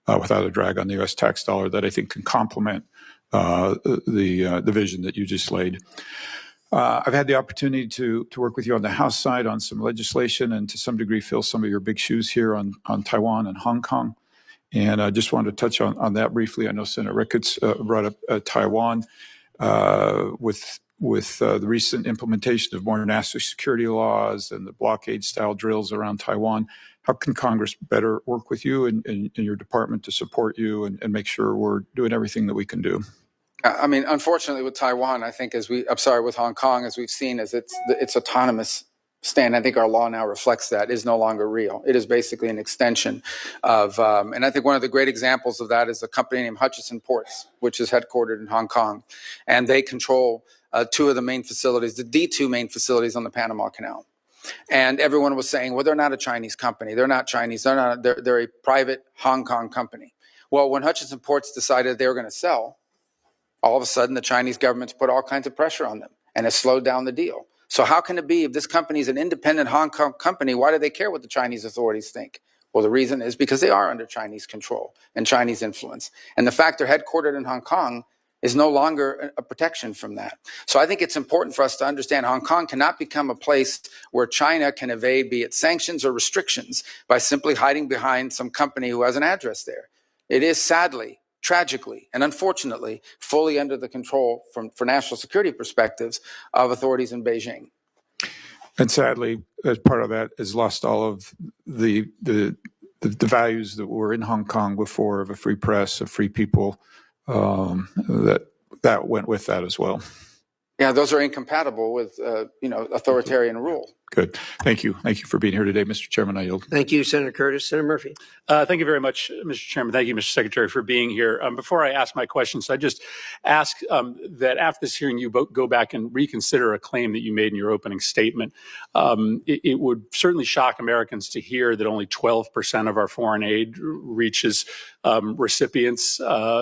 without a drag on the U.S. tax dollar that I think can complement the vision that you just laid. I've had the opportunity to work with you on the House side on some legislation and to some degree fill some of your big shoes here on Taiwan and Hong Kong. And I just wanted to touch on that briefly. I know Senator Ricketts brought up Taiwan with the recent implementation of more national security laws and the blockade-style drills around Taiwan. How can Congress better work with you and your department to support you and make sure we're doing everything that we can do? I mean, unfortunately, with Taiwan, I think with Hong Kong, as we've seen, as its autonomous stand, I think our law now reflects that, is no longer real. It is basically an extension of, and I think one of the great examples of that is a company named Hutchison Ports, which is headquartered in Hong Kong. And they control two of the main facilities, the two main facilities on the Panama Canal. And everyone was saying, well, they're not a Chinese company. They're not Chinese. They're a private Hong Kong company. Well, when Hutchison Ports decided they were going to sell, all of a sudden the Chinese government's put all kinds of pressure on them and has slowed down the deal. So how can it be if this company is an independent Hong Kong company, why do they care what the Chinese authorities think? Well, the reason is because they are under Chinese control and Chinese influence. And the fact they're headquartered in Hong Kong is no longer a protection from that. So I think it's important for us to understand Hong Kong cannot become a place where China can evade, be it sanctions or restrictions, by simply hiding behind some company who has an address there. It is sadly, tragically, and unfortunately, fully under the control for national security perspectives of authorities in Beijing. And sadly, as part of that, has lost all of the values that were in Hong Kong before, of a free press, of free people, that went with that as well. Yeah, those are incompatible with authoritarian rule. Good. Thank you. Thank you for being here today, Mr. Chairman. I yield. Thank you, Senator Curtis. Senator Murphy. Thank you very much, Mr. Chairman. Thank you, Mr. Secretary, for being here. Before I ask my questions, I just ask that after this hearing, you go back and reconsider a claim that you made in your opening statement. It would certainly shock Americans to hear that only 12% of our foreign aid reaches recipients,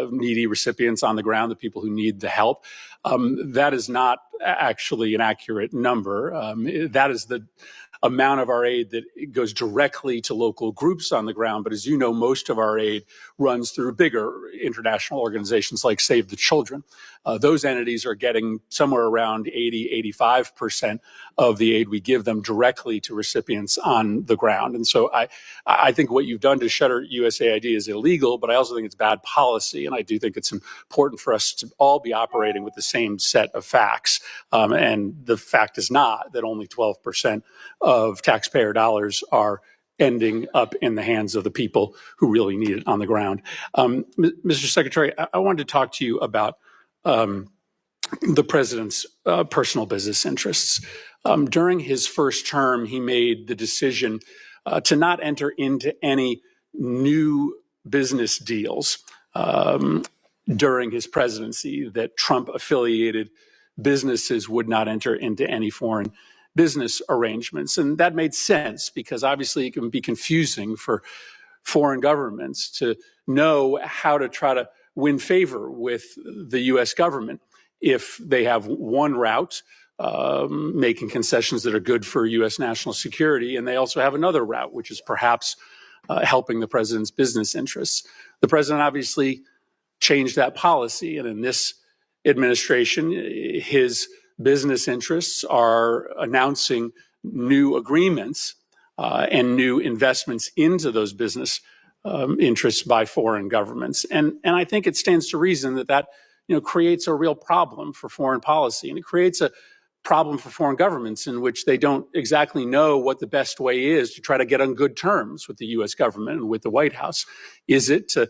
needy recipients on the ground, the people who need the help. That is not actually an accurate number. That is the amount of our aid that goes directly to local groups on the ground. But as you know, most of our aid runs through bigger international organizations like Save the Children. Those entities are getting somewhere around 85% of the aid we give them directly to recipients on the ground. And so I think what you've done to shutter USAID is illegal, but I also think it's bad policy. And I do think it's important for us to all be operating with the same set of facts. And the fact is not that only 12% of taxpayer dollars are ending up in the hands of the people who really need it on the ground. Mr. Secretary, I wanted to talk to you about the president's personal business interests. During his first term, he made the decision to not enter into any new business deals during his presidency, that Trump-affiliated businesses would not enter into any foreign business arrangements. And that made sense because obviously it can be confusing for foreign governments to know how to try to win favor with the U.S. government if they have one route, making concessions that are good for U.S. national security, and they also have another route, which is perhaps helping the president's business interests. The president obviously changed that policy, and in this administration, his business interests are announcing new agreements and new investments into those business interests by foreign governments. And I think it stands to reason that creates a real problem for foreign policy, and it creates a problem for foreign governments in which they don't exactly know what the best way is to try to get on good terms with the U.S. government and with the White House. Is it to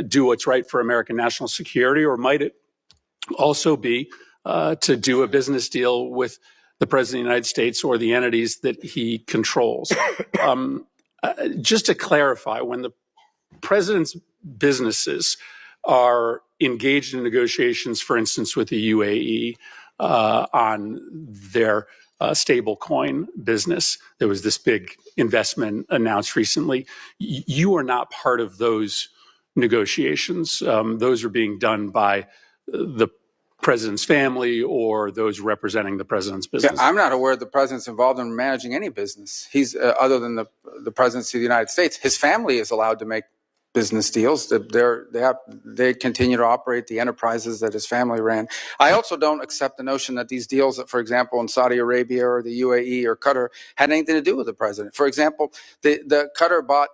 do what's right for American national security, or might it also be to do a business deal with the President of the United States or the entities that he controls? Just to clarify, when the President's businesses are engaged in negotiations, for instance, with the UAE on their stablecoin business, there was this big investment announced recently. You are not part of those negotiations. Those are being done by the president's family or those representing the president's business. Yeah, I'm not aware the president's involved in managing any business. He's other than the presidency of the United States. His family is allowed to make business deals. They continue to operate the enterprises that his family ran. I also don't accept the notion that these deals, that, for example, in Saudi Arabia or the UAE or Qatar, had anything to do with the president. For example, the Qatar bought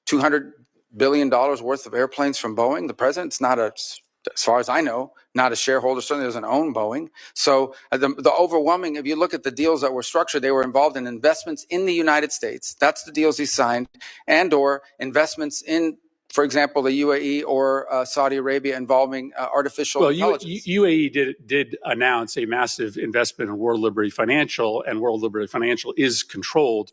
$200 billion worth of airplanes from Boeing. The president's not as far as I know, not a shareholder, certainly doesn't own Boeing. So the overwhelming, if you look at the deals that were structured, they were involved in investments in the United States. That's the deals he signed, and or investments in, for example, the UAE or Saudi Arabia involving artificial intelligence. UAE did announce a massive investment in World Liberty Financial, and World Liberty Financial is controlled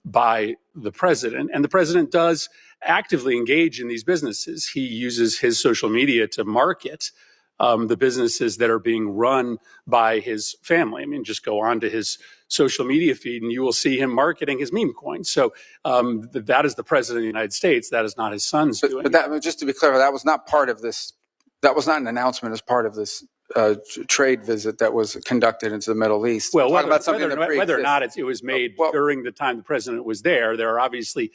by the president. And the president does actively engage in these businesses. He uses his social media to market the businesses that are being run by his family. I mean, just go on to his social media feed and you will see him marketing his meme coins. So that is the president of the United States. That is not his son's doing. But that, just to be clear, that was not part of this. That was not an announcement as part of this trade visit that was conducted into the Middle East. Well, whether or not it was made during the time the president was there are obviously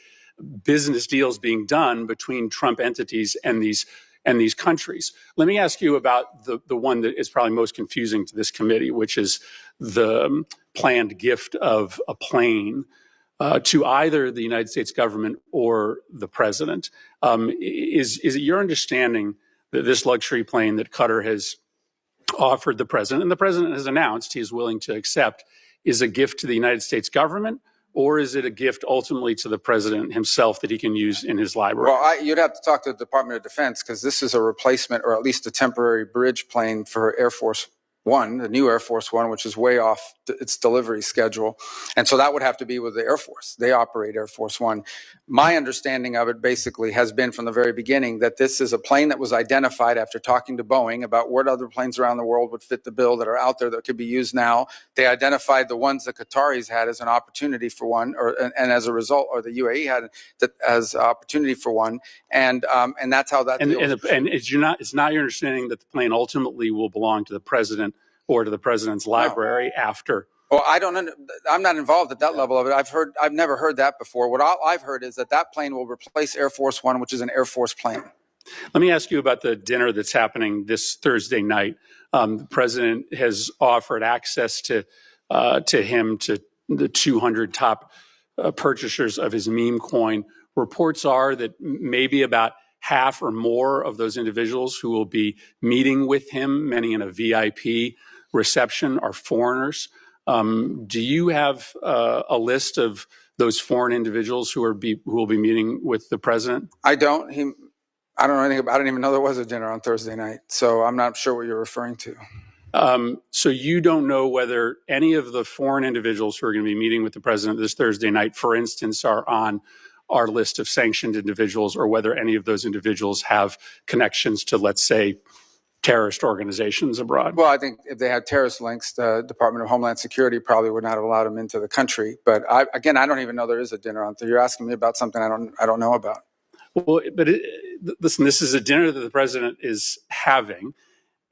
business deals being done between Trump entities and these countries. Let me ask you about the one that is probably most confusing to this committee, which is the planned gift of a plane to either the United States government or the president. Is it your understanding that this luxury plane that Qatar has offered the president, and the president has announced he is willing to accept, is a gift to the United States government? Or is it a gift ultimately to the president himself that he can use in his library? Well, you'd have to talk to the Department of Defense, because this is a replacement or at least a temporary bridge plane for Air Force One, the new Air Force One, which is way off its delivery schedule. And so that would have to be with the Air Force. They operate Air Force One. My understanding of it basically has been from the very beginning that this is a plane that was identified after talking to Boeing about what other planes around the world would fit the bill that are out there that could be used now. They identified the ones the Qataris had as an opportunity for one, and as a result, or the UAE had that as opportunity for one. And that's how that deal was. And it's not your understanding that the plane ultimately will belong to the president or to the president's library after. Well, I'm not involved at that level of it. I've never heard that before. What I've heard is that plane will replace Air Force One, which is an Air Force plane. Let me ask you about the dinner that's happening this Thursday night. The president has offered access to him to the 200 top purchasers of his meme coin. Reports are that maybe about half or more of those individuals who will be meeting with him, many in a VIP reception, are foreigners. Do you have a list of those foreign individuals who will be meeting with the president? I don't. I don't know anything about. I didn't even know there was a dinner on Thursday night, so I'm not sure what you're referring to. So you don't know whether any of the foreign individuals who are going to be meeting with the president this Thursday night, for instance, are on our list of sanctioned individuals, or whether any of those individuals have connections to, let's say, terrorist organizations abroad? Well, I think if they had terrorist links, the Department of Homeland Security probably would not have allowed them into the country. But I don't even know there is a dinner on Thursday. You're asking me about something I don't know about. Well, but listen, this is a dinner that the president is having.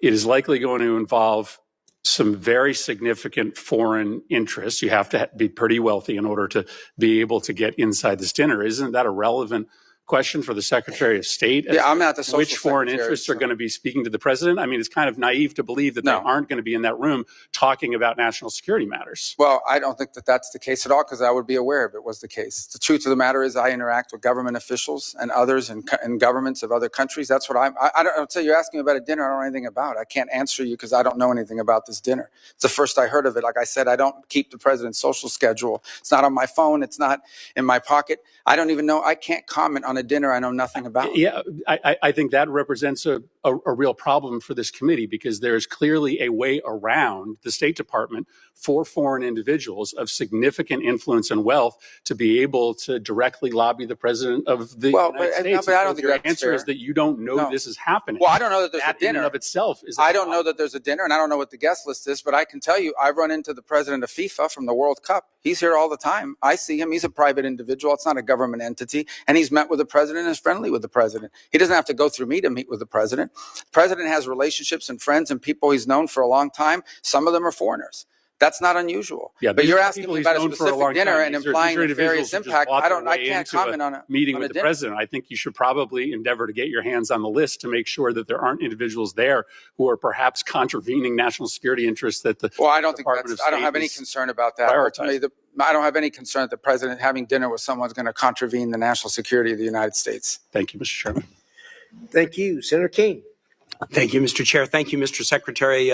It is likely going to involve some very significant foreign interests. You have to be pretty wealthy in order to be able to get inside this dinner. Isn't that a relevant question for the Secretary of State? Yeah, I'm not the social Which foreign secretary, interests so. are going to be speaking to the president? I mean, it's kind of naive to believe that they aren't going to be in that room talking about national security matters. Well, I don't think that that's the case at all, because I would be aware if it was the case. The truth of the matter is I interact with government officials and others in governments of other countries. That's what I don't tell you, asking me about a dinner I don't know anything about. I can't answer you because I don't know anything about this dinner. It's the first I heard of it. Like I said, I don't keep the president's social schedule. It's not on my phone. It's not in my pocket. I don't even know. I can't comment on a dinner I know nothing about. Yeah, I think that represents a real problem for this committee, because there is clearly a way around the State Department for foreign individuals of significant influence and wealth to be able to directly lobby the president of the United States. But I don't think your that's answer fair. is that you don't know this is happening. Well, I don't know that there's that a dinner. in and of itself is. I don't know that there's a dinner, and I don't know what the guest list is, but I can tell you I've run into the president of FIFA from the World Cup. He's here all the time. I see him. He's a private individual. It's not a government entity. And he's met with the president and is friendly with the president. He doesn't have to go through me to meet with the president. The president has relationships and friends and people he's known for a long time. Some of them are foreigners. That's not unusual. Yeah, but you're asking me about a specific dinner and implying nefarious impact. I can't comment on a meeting on a with the dinner. president. I think you should probably endeavor to get your hands on the list to make sure that there aren't individuals there who are perhaps contravening national security interests that the Well, I don't think Department that's, of I don't State have any is concern about that. prioritizing. Ultimately, I don't have any concern that the president having dinner with someone is going to contravene the national security of the United States. Thank you, Mr. Chairman. Thank you. Senator King. Thank you, Mr. Chair. Thank you, Mr. Secretary.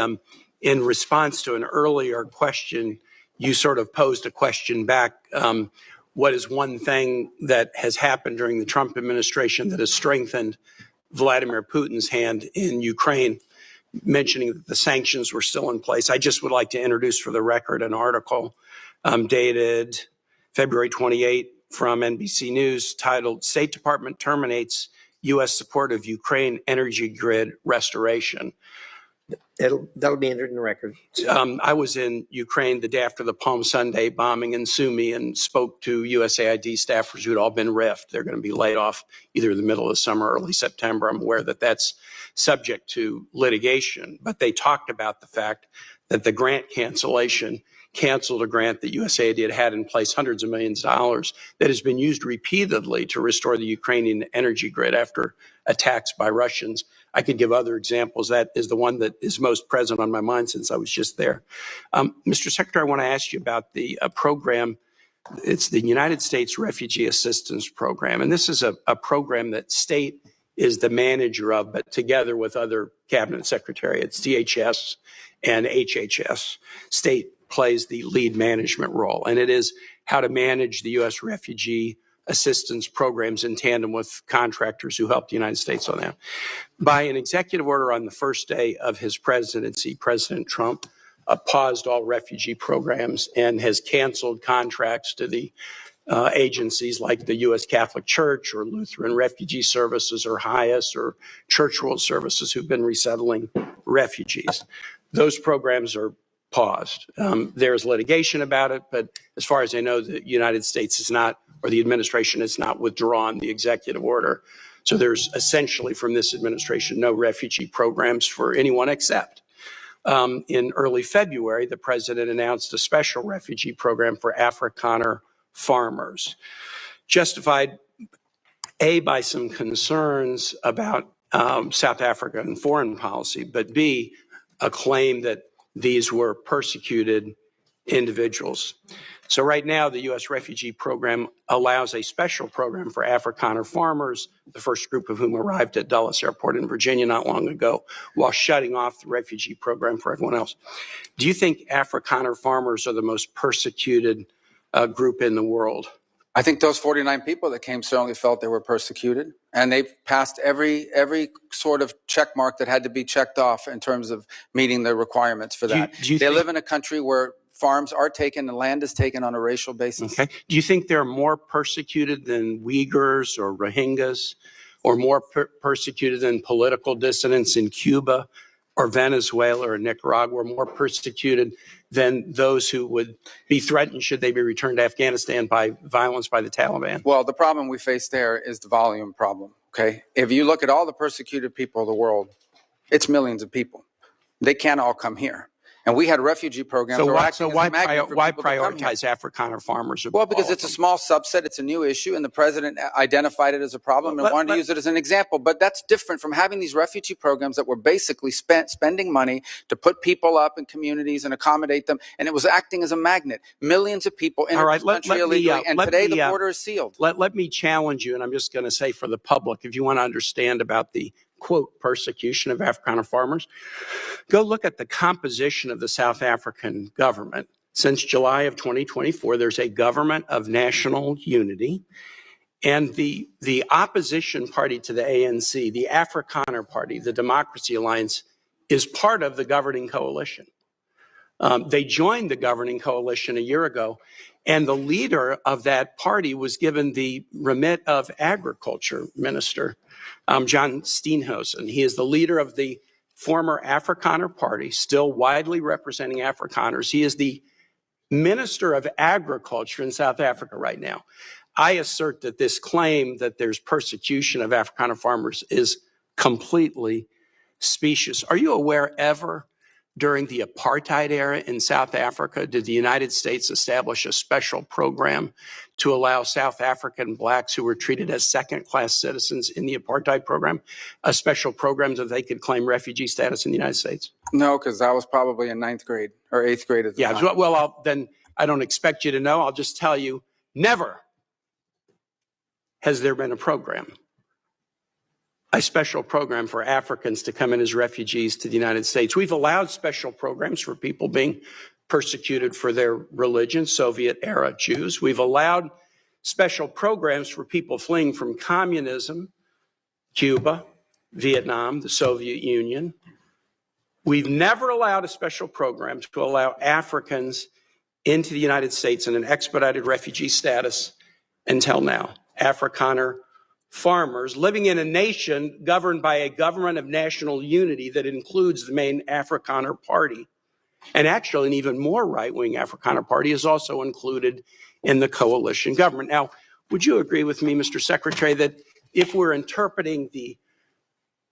In response to an earlier question, you sort of posed a question back. What is one thing that has happened during the Trump administration that has strengthened Vladimir Putin's hand in Ukraine, mentioning that the sanctions were still in place? I just would like to introduce for the record an article dated February 28 from NBC News titled "State Department Terminates U.S. Support of Ukraine Energy Grid Restoration." That'll be entered in the record. I was in Ukraine the day after the Palm Sunday bombing in Sumy and spoke to USAID staffers who'd all been riffed. They're going to be laid off either in the middle of the summer or early September. I'm aware that that's subject to litigation, but they talked about the fact that the grant cancellation canceled a grant that USAID had in place, hundreds of millions of dollars, that has been used repeatedly to restore the Ukrainian energy grid after attacks by Russians. I could give other examples. That is the one that is most present on my mind since I was just there. Mr. Secretary, I want to ask you about the program. It's the United States Refugee Assistance Program. And this is a program that state is the manager of, but together with other cabinet secretariats, DHS and HHS, state plays the lead management role. And it is how to manage the U.S. refugee assistance programs in tandem with contractors who helped the United States on that. By an executive order on the first day of his presidency, President Trump paused all refugee programs and has canceled contracts to the agencies like the U.S. Catholic Church or Lutheran Refugee Services or HIAS or Church World Services who've been resettling refugees. Those programs are paused. There's litigation about it, but as far as I know, the United States is not, or the administration has not withdrawn the executive order. So there's essentially from this administration no refugee programs for anyone except. In early February, the president announced a special refugee program for Afrikaner farmers, justified A, by some concerns about South African foreign policy, but B, a claim that these were persecuted individuals. So right now, the U.S. refugee program allows a special program for Afrikaner farmers, the first group of whom arrived at Dulles Airport in Virginia not long ago, while shutting off the refugee program for everyone else. Do you think Afrikaner farmers are the most persecuted group in the world? I think those 49 people that came certainly felt they were persecuted, and they've passed every sort of check mark that had to be checked off in terms of meeting the requirements for that. They live in a country where farms are taken and land is taken on a racial basis. Okay. Do you think they're more persecuted than Uyghurs or Rohingyas, or more persecuted than political dissidents in Cuba or Venezuela or Nicaragua, or more persecuted than those who would be threatened should they be returned to Afghanistan by violence by the Taliban? Well, the problem we face there is the volume problem, okay? If you look at all the persecuted people of the world, it's millions of people. They can't all come here. And we had refugee programs. So why prioritize Afrikaner farmers? Well, because it's a small subset. It's a new issue, and the president identified it as a problem and wanted to use it as an example. But that's different from having these refugee programs that were basically spending money to put people up in communities and accommodate them, and it was acting as a magnet. Millions of people in this country illegally, and today the border is sealed. Let me challenge you, and I'm just going to say for the public, if you want to understand about the quote, persecution of Afrikaner farmers, go look at the composition of the South African government. Since July of 2024, there's a government of national unity, and the opposition party to the ANC, the Afrikaner Party, the Democracy Alliance, is part of the governing coalition. They joined the governing coalition a year ago, and the leader of that party was given the remit of Agriculture Minister, John Steenhuisen. He is the leader of the former Afrikaner Party, still widely representing Afrikaners. He is the Minister of Agriculture in South Africa right now. I assert that this claim that there's persecution of Afrikaner farmers is completely specious. Are you aware ever during the apartheid era in South Africa, did the United States establish a special program to allow South African blacks who were treated as second-class citizens in the apartheid program, a special program that they could claim refugee status in the United States? No, because I was probably in 9th grade or 8th grade at the time. Well, then I don't expect you to know. I'll just tell you, never has there been a program, a special program for Africans to come in as refugees to the United States. We've allowed special programs for people being persecuted for their religion, Soviet-era Jews. We've allowed special programs for people fleeing from communism, Cuba, Vietnam, the Soviet Union. We've never allowed a special program to allow Africans into the United States in an expedited refugee status until now. Afrikaner farmers living in a nation governed by a government of national unity that includes the main Afrikaner Party. And actually, an even more right-wing Afrikaner Party is also included in the coalition government. Now, would you agree with me, Mr. Secretary, that if we're interpreting the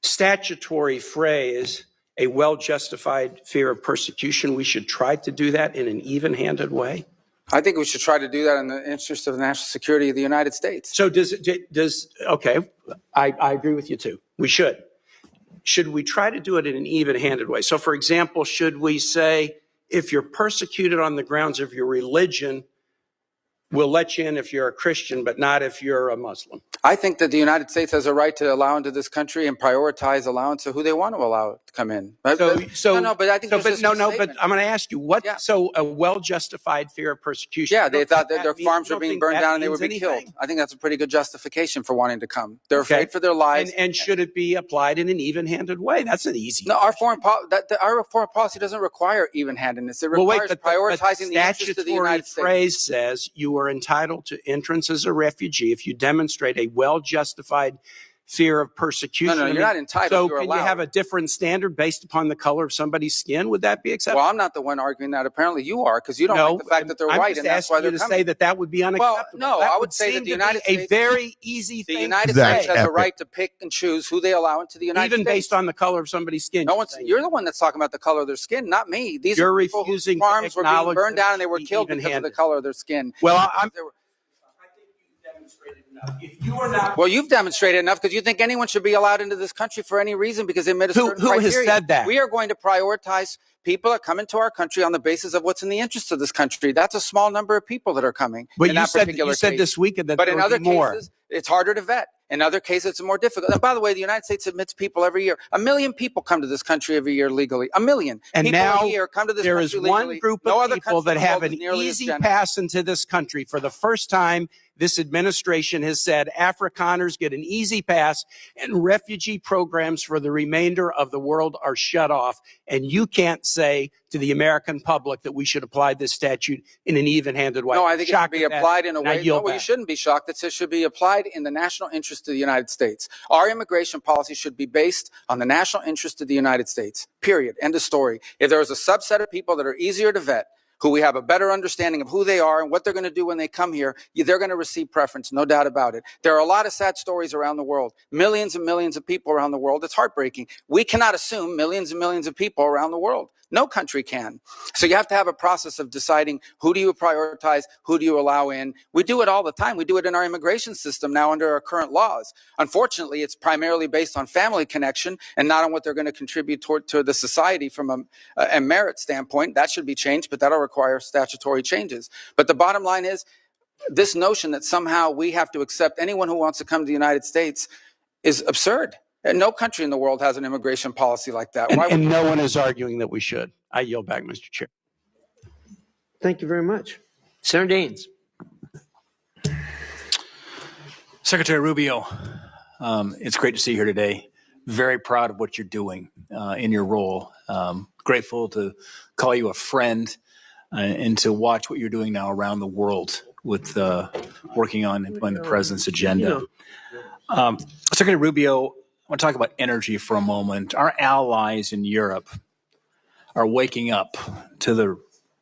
statutory phrase, a well-justified fear of persecution, we should try to do that in an even-handed way? I think we should try to do that in the interest of the national security of the United States. So okay, I agree with you too. We should. Should we try to do it in an even-handed way? So for example, should we say, if you're persecuted on the grounds of your religion, We'll let you in if you're a Christian, but not if you're a Muslim. I think that the United States has a right to allow into this country and prioritize allowance of who they want to allow to come in. But I think there's but misstatement. I'm going to ask you what. Yeah. So a well-justified fear of persecution. Yeah, you they don't thought think that their means- farms you were don't being think burned that down and they would means be anything? killed. I think that's a pretty good justification for wanting to come. They're Okay. afraid for their lives. And should it be applied in an even-handed way? That's an easy. No, our foreign policy doesn't require even-handedness. It requires prioritizing the interests of the United States. The phrase says you are entitled to entrance as a refugee if you demonstrate a well-justified fear of persecution. No, you're not entitled. So You're can allowed. you have a different standard based upon the color of somebody's skin? Would that be acceptable? Well, I'm not the one arguing that. Apparently, you are, because you don't like the fact that they're white, and that's why they're to coming. say that would be unacceptable. Well, no, That I would say that the seem to United be States, a very easy thing. the United to say. States has a right to pick and choose who they allow into the United Even States. based on the color of somebody's skin. No one's. You're the one that's talking about the color of their skin, not me. These You're are people whose refusing to farms were being acknowledge burned that down it and they were should be killed because of the even-handed. color of their skin. Well, I think you've demonstrated enough. If you are not. Well, you've demonstrated enough because you think anyone should be allowed into this country for any reason because they met a certain Who has criteria. said that? We are going to prioritize people that come into our country on the basis of what's in the interest of this country. That's a small number of people that are coming. But in you that said particular case. this weekend that But there in would other be more. cases, it's harder to vet. In other cases, it's more difficult. And by the way, the United States admits people every year. 1 million people come to this country every year legally. 1 million And people now a year come to this there country is one legally. group No of other people country that in the have world an is nearly as easy generous. pass into this country. For the first time, this administration has said Afrikaners get an easy pass and refugee programs for the remainder of the world are shut off. And you can't say to the American public that we should apply this statute in an even-handed way. No, I think it should Shocked be at that, applied in a and I way. yield No, you back. shouldn't be shocked. It should be applied in the national interest of the United States. Our immigration policy should be based on the national interest of the United States. Period. End of story. If there is a subset of people that are easier to vet, who we have a better understanding of who they are and what they're going to do when they come here, they're going to receive preference, no doubt about it. There are a lot of sad stories around the world, millions and millions of people around the world. It's heartbreaking. We cannot assume millions and millions of people around the world. No country can. So you have to have a process of deciding who do you prioritize, who do you allow in. We do it all the time. We do it in our immigration system now under our current laws. Unfortunately, it's primarily based on family connection and not on what they're going to contribute to the society from a merit standpoint. That should be changed, but that'll require statutory changes. But the bottom line is this notion that somehow we have to accept anyone who wants to come to the United States is absurd. And no country in the world has an immigration policy like that. And no one is arguing that we should. I yield back, Mr. Chair. Thank you very much. Senator Daines. Secretary Rubio, it's great to see you here today. Very proud of what you're doing in your role. Grateful to call you a friend and to watch what you're doing now around the world with working on the president's agenda. Secretary Rubio, I want to talk about energy for a moment. Our allies in Europe are waking up to the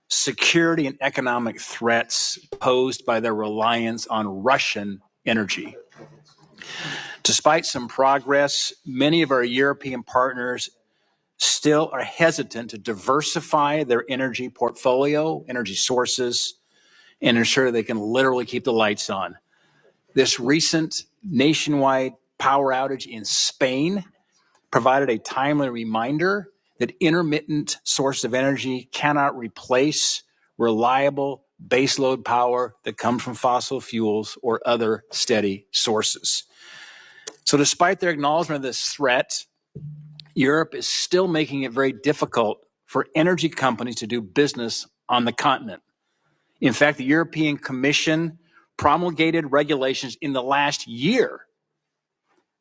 security and economic threats posed by their reliance on Russian energy. Despite some progress, many of our European partners still are hesitant to diversify their energy portfolio, energy sources, and ensure they can literally keep the lights on. This recent nationwide power outage in Spain provided a timely reminder that intermittent sources of energy cannot replace reliable baseload power that comes from fossil fuels or other steady sources. So despite their acknowledgement of this threat, Europe is still making it very difficult for energy companies to do business on the continent. In fact, the European Commission promulgated regulations in the last year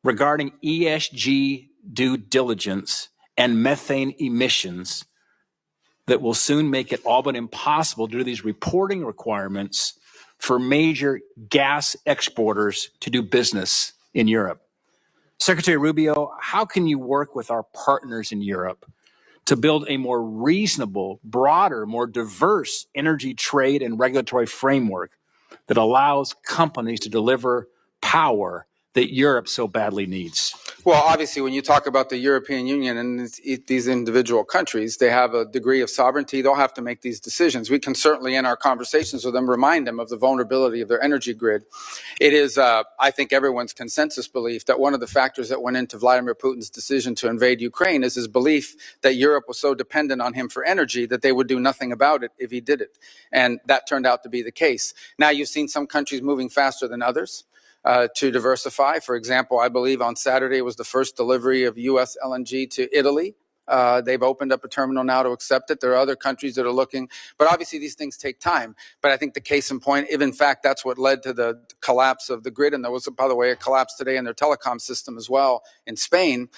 regarding ESG due diligence and methane emissions that will soon make it all but impossible due to these reporting requirements for major gas exporters to do business in Europe. Secretary Rubio, how can you work with our partners in Europe to build a more reasonable, broader, more diverse energy trade and regulatory framework that allows companies to deliver power that Europe so badly needs? Well, obviously, when you talk about the European Union and these individual countries, they have a degree of sovereignty. They'll have to make these decisions. We can certainly, in our conversations with them, remind them of the vulnerability of their energy grid. It is, I think, everyone's consensus belief that one of the factors that went into Vladimir Putin's decision to invade Ukraine is his belief that Europe was so dependent on him for energy that they would do nothing about it if he did it. And that turned out to be the case. Now, you've seen some countries moving faster than others to diversify. For example, I believe on Saturday was the first delivery of U.S. LNG to Italy. They've opened up a terminal now to accept it. There are other countries that are looking, but obviously these things take time. But I think the case in point, if in fact that's what led to the collapse of the grid, and there was, by the way, a collapse today in their telecom system as well in Spain,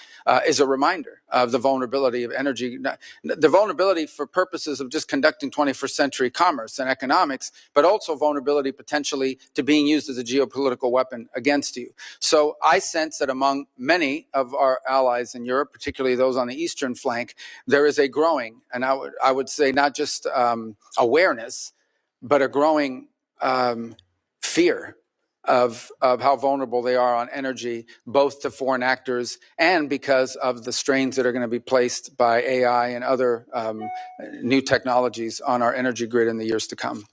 is a reminder of the vulnerability of energy, the vulnerability for purposes of just conducting 21st century commerce and economics, but also vulnerability potentially to being used as a geopolitical weapon against you. So I sense that among many of our allies in Europe, particularly those on the eastern flank, there is a growing, and I would say not just awareness, but a growing fear of how vulnerable they are on energy, both to foreign actors and because of the strains that are going to be placed by AI and other new technologies on our energy grid in the years to come.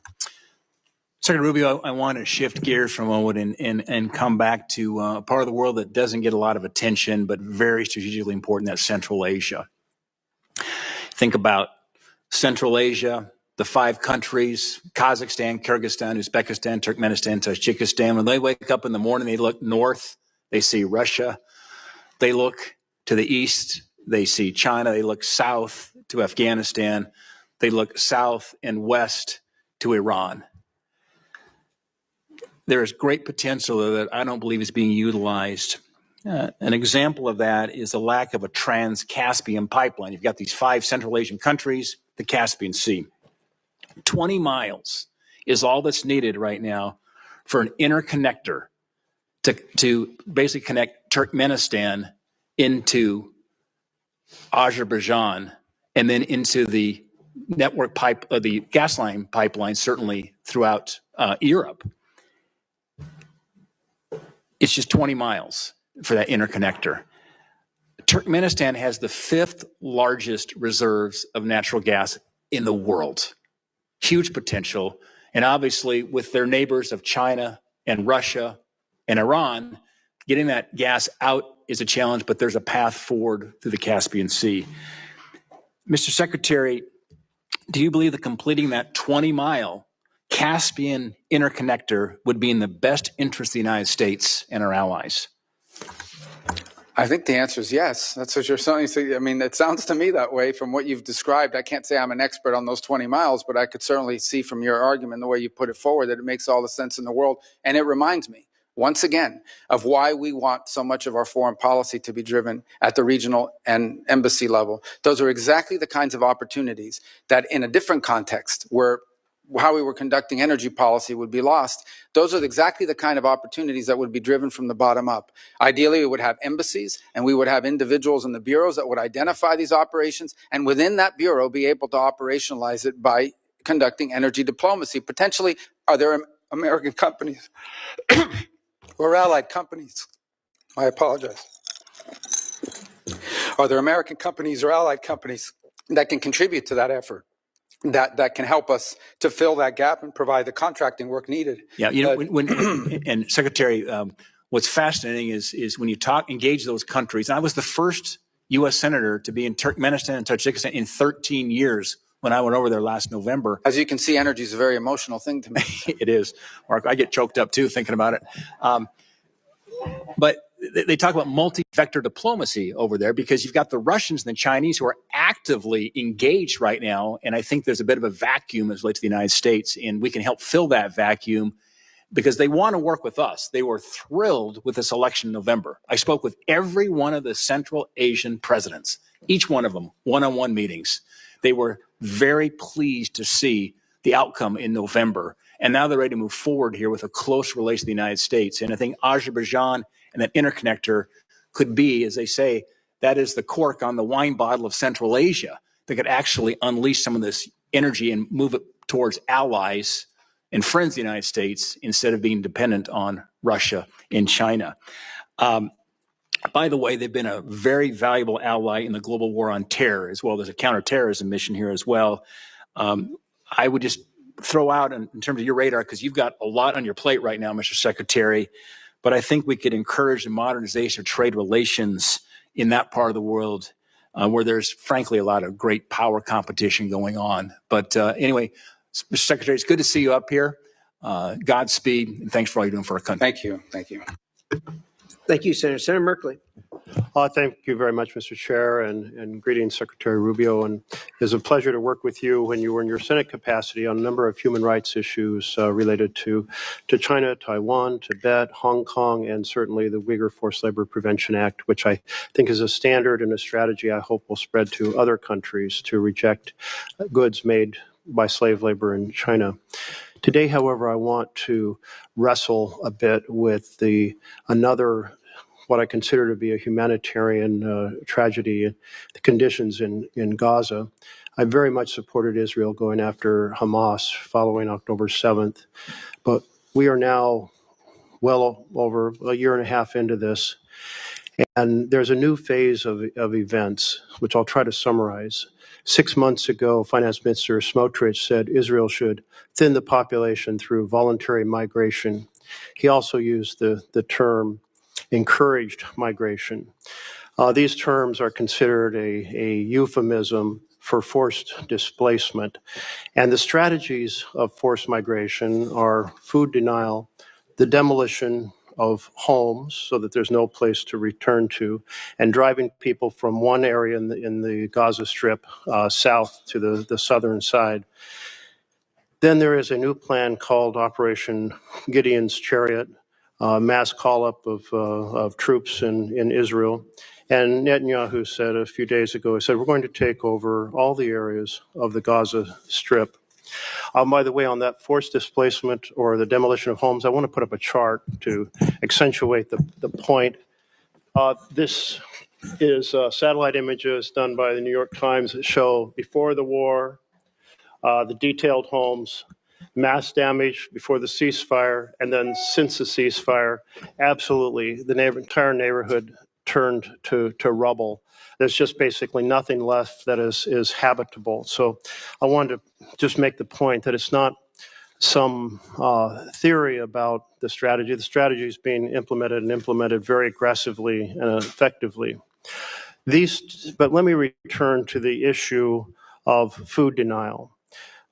Secretary Rubio, I want to shift gears for a moment and come back to a part of the world that doesn't get a lot of attention, but very strategically important, that's Central Asia. Think about Central Asia, the 5 countries, Kazakhstan, Kyrgyzstan, Uzbekistan, Turkmenistan, Tajikistan. When they wake up in the morning, they look north, they see Russia. They look to the east, they see China. They look south to Afghanistan. They look south and west to Iran. There is great potential that I don't believe is being utilized. An example of that is the lack of a trans-Caspian pipeline. You've got these 5 Central Asian countries, the Caspian Sea. 20 miles is all that's needed right now for an interconnector to basically connect Turkmenistan into Azerbaijan and then into the network pipe, the gas line pipeline, certainly throughout Europe. It's just 20 miles for that interconnector. Turkmenistan has the 5th largest reserves of natural gas in the world. Huge potential. And obviously, with their neighbors of China and Russia and Iran, getting that gas out is a challenge, but there's a path forward through the Caspian Sea. Mr. Secretary, do you believe that completing that 20-mile Caspian interconnector would be in the best interest of the United States and our allies? I think the answer is yes. That's what you're saying. I mean, it sounds to me that way from what you've described. I can't say I'm an expert on those 20 miles, but I could certainly see from your argument, the way you put it forward, that it makes all the sense in the world. And it reminds me, once again, of why we want so much of our foreign policy to be driven at the regional and embassy level. Those are exactly the kinds of opportunities that in a different context where how we were conducting energy policy would be lost. Those are exactly the kind of opportunities that would be driven from the bottom up. Ideally, we would have embassies and we would have individuals in the bureaus that would identify these operations and within that bureau be able to operationalize it by conducting energy diplomacy. Potentially, are there American companies or allied companies? I apologize. Are there American companies or allied companies that can contribute to that effort? That can help us to fill that gap and provide the contracting work needed. Yeah, you know, and Secretary, what's fascinating is when you engage those countries. And I was the first U.S. senator to be in Turkmenistan and Tajikistan in 13 years when I went over there last November. As you can see, energy is a very emotional thing to me. It is, Mark. I get choked up too thinking about it. But they talk about multi-vector diplomacy over there because you've got the Russians and the Chinese who are actively engaged right now. And I think there's a bit of a vacuum as relates to the United States. And we can help fill that vacuum because they want to work with us. They were thrilled with this election in November. I spoke with every one of the Central Asian presidents, each one of them, one-on-one meetings. They were very pleased to see the outcome in November. And now they're ready to move forward here with a close relation to the United States. And I think Azerbaijan and that interconnector could be, as they say, that is the cork on the wine bottle of Central Asia that could actually unleash some of this energy and move it towards allies and friends of the United States instead of being dependent on Russia and China. By the way, they've been a very valuable ally in the global war on terror, as well as a counterterrorism mission here as well. I would just throw out in terms of your radar, because you've got a lot on your plate right now, Mr. Secretary, but I think we could encourage the modernization of trade relations in that part of the world where there's frankly a lot of great power competition going on. But anyway, Mr. Secretary, it's good to see you up here. Godspeed, and thanks for all you're doing for our country. Thank you. Thank you. Thank you, Senator. Senator Merkley. Thank you very much, Mr. Chair, and greetings, Secretary Rubio. And it was a pleasure to work with you when you were in your Senate capacity on a number of human rights issues related to China, Taiwan, Tibet, Hong Kong, and certainly the Uyghur Forced Labor Prevention Act, which I think is a standard and a strategy I hope will spread to other countries to reject goods made by slave labor in China. Today, however, I want to wrestle a bit with another what I consider to be a humanitarian tragedy, the conditions in Gaza. I very much supported Israel going after Hamas following October 7th, but we are now well over a year and a half into this, and there's a new phase of events, which I'll try to summarize. 6 months ago, Finance Minister Smotrich said Israel should thin the population through voluntary migration. He also used the term encouraged migration. These terms are considered a euphemism for forced displacement. And the strategies of forced migration are food denial, the demolition of homes so that there's no place to return to, and driving people from one area in the Gaza Strip south to the southern side. Then there is a new plan called Operation Gideon's Chariot, mass call-up of troops in Israel. And Netanyahu said a few days ago, he said, we're going to take over all the areas of the Gaza Strip. By the way, on that forced displacement or the demolition of homes, I want to put up a chart to accentuate the point. This is satellite images done by the New York Times that show before the war, the detailed homes, mass damage before the ceasefire, and then since the ceasefire, absolutely, the entire neighborhood turned to rubble. There's just basically nothing left that is habitable. So I wanted to just make the point that it's not some theory about the strategy. The strategy is being implemented and implemented very aggressively and effectively. But let me return to the issue of food denial.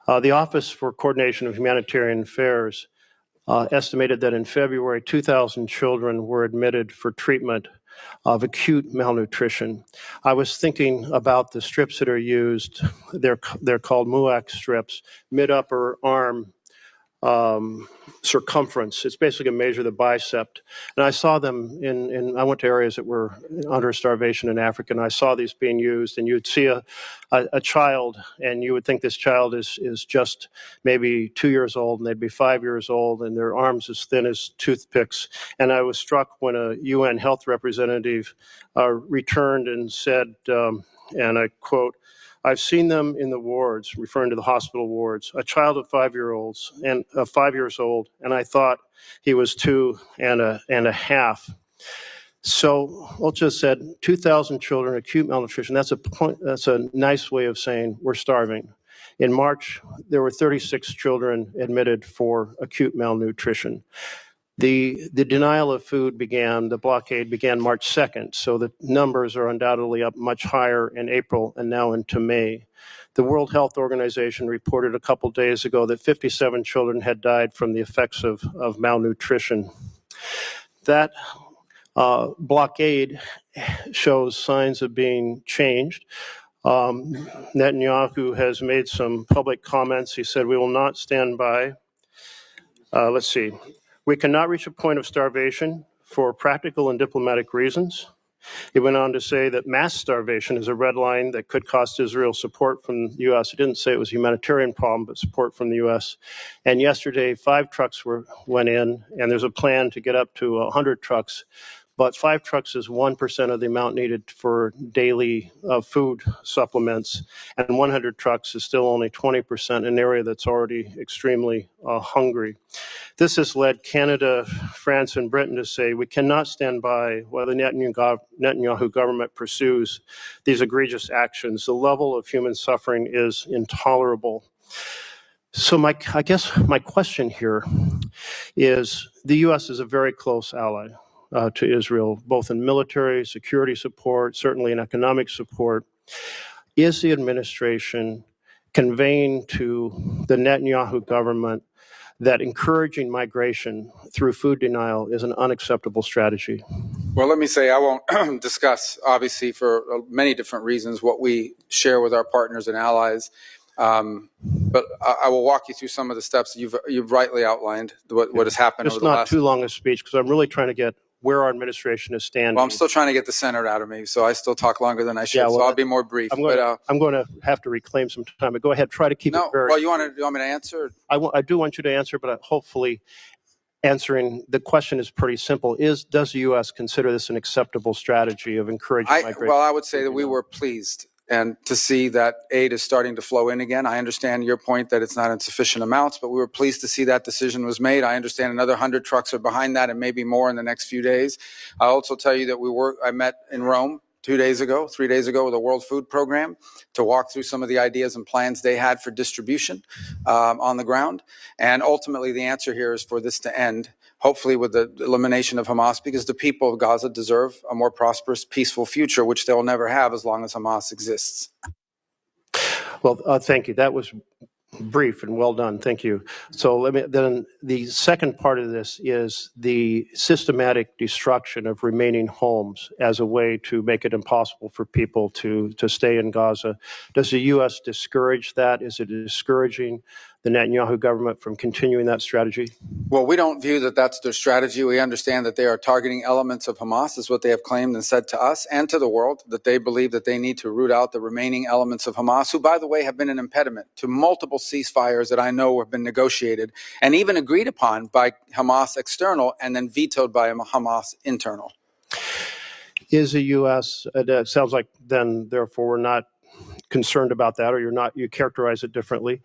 The Office for Coordination of Humanitarian Affairs estimated that in February, 2,000 children were admitted for treatment of acute malnutrition. I was thinking about the strips that are used. They're called MUAC strips, mid-upper arm circumference. It's basically a measure of the bicep. And I saw them I went to areas that were under starvation in Africa, and I saw these being used, and you'd see a child, and you would think this child is just maybe 2 years old, and they'd be 5 years old, and their arms as thin as toothpicks. And I was struck when a UN health representative returned and said, and I quote, I've seen them in the wards, referring to the hospital wards, a child of 5 years old, and I thought he was 2 and a half. So Ulcha said 2,000 children, acute malnutrition. That's a nice way of saying we're starving. In March, there were 36 children admitted for acute malnutrition. The denial of food the blockade began March 2nd, so the numbers are undoubtedly up much higher in April and now into May. The World Health Organization reported a couple days ago that 57 children had died from the effects of malnutrition. That blockade shows signs of being changed. Netanyahu has made some public comments. He said, we will not stand by. Let's see. We cannot reach a point of starvation for practical and diplomatic reasons. He went on to say that mass starvation is a red line that could cost Israel support from the U.S. He didn't say it was a humanitarian problem, but support from the U.S. And yesterday, 5 trucks went in, and there's a plan to get up to 100 trucks but 5 trucks is 1% of the amount needed for daily food supplements, and 100 trucks is still only 20% in an area that's already extremely hungry. This has led Canada, France, and Britain to say we cannot stand by while the Netanyahu government pursues these egregious actions. The level of human suffering is intolerable. So I guess my question here is the U.S. is a very close ally to Israel, both in military, security support, certainly in economic support. Is the administration conveying to the Netanyahu government that encouraging migration through food denial is an unacceptable strategy? Well, let me say I won't discuss, obviously, for many different reasons, what we share with our partners and allies. But I will walk you through some of the steps you've rightly outlined, what has happened over It's the last. not too long a speech because I'm really trying to get where our administration is standing. Well, I'm still trying to get the Senate out of me, so I still talk longer than I should. Yeah, well, so I'll be more brief. I'm going to have to reclaim some time, but go ahead, try to keep it very. Well, you want me to answer? I do want you to answer, but hopefully answering the question is pretty simple. Does the U.S. consider this an acceptable strategy of encouraging migration? Well, I would say that we were pleased and to see that aid is starting to flow in again. I understand your point that it's not in sufficient amounts, but we were pleased to see that decision was made. I understand another 100 trucks are behind that and maybe more in the next few days. I'll also tell you that I met in Rome 3 days ago with the World Food Program to walk through some of the ideas and plans they had for distribution on the ground. And ultimately, the answer here is for this to end, hopefully with the elimination of Hamas, because the people of Gaza deserve a more prosperous, peaceful future, which they'll never have as long as Hamas exists. Well, thank you. That was brief and well done. Thank you. So then the second part of this is the systematic destruction of remaining homes as a way to make it impossible for people to stay in Gaza. Does the U.S. discourage that? Is it discouraging the Netanyahu government from continuing that strategy? Well, we don't view that that's their strategy. We understand that they are targeting elements of Hamas, is what they have claimed and said to us and to the world, that they believe that they need to root out the remaining elements of Hamas, who, by the way, have been an impediment to multiple ceasefires that I know have been negotiated and even agreed upon by Hamas external and then vetoed by Hamas internal. Is the U.S., it sounds like then, therefore, we're not concerned about that, or you characterize it differently.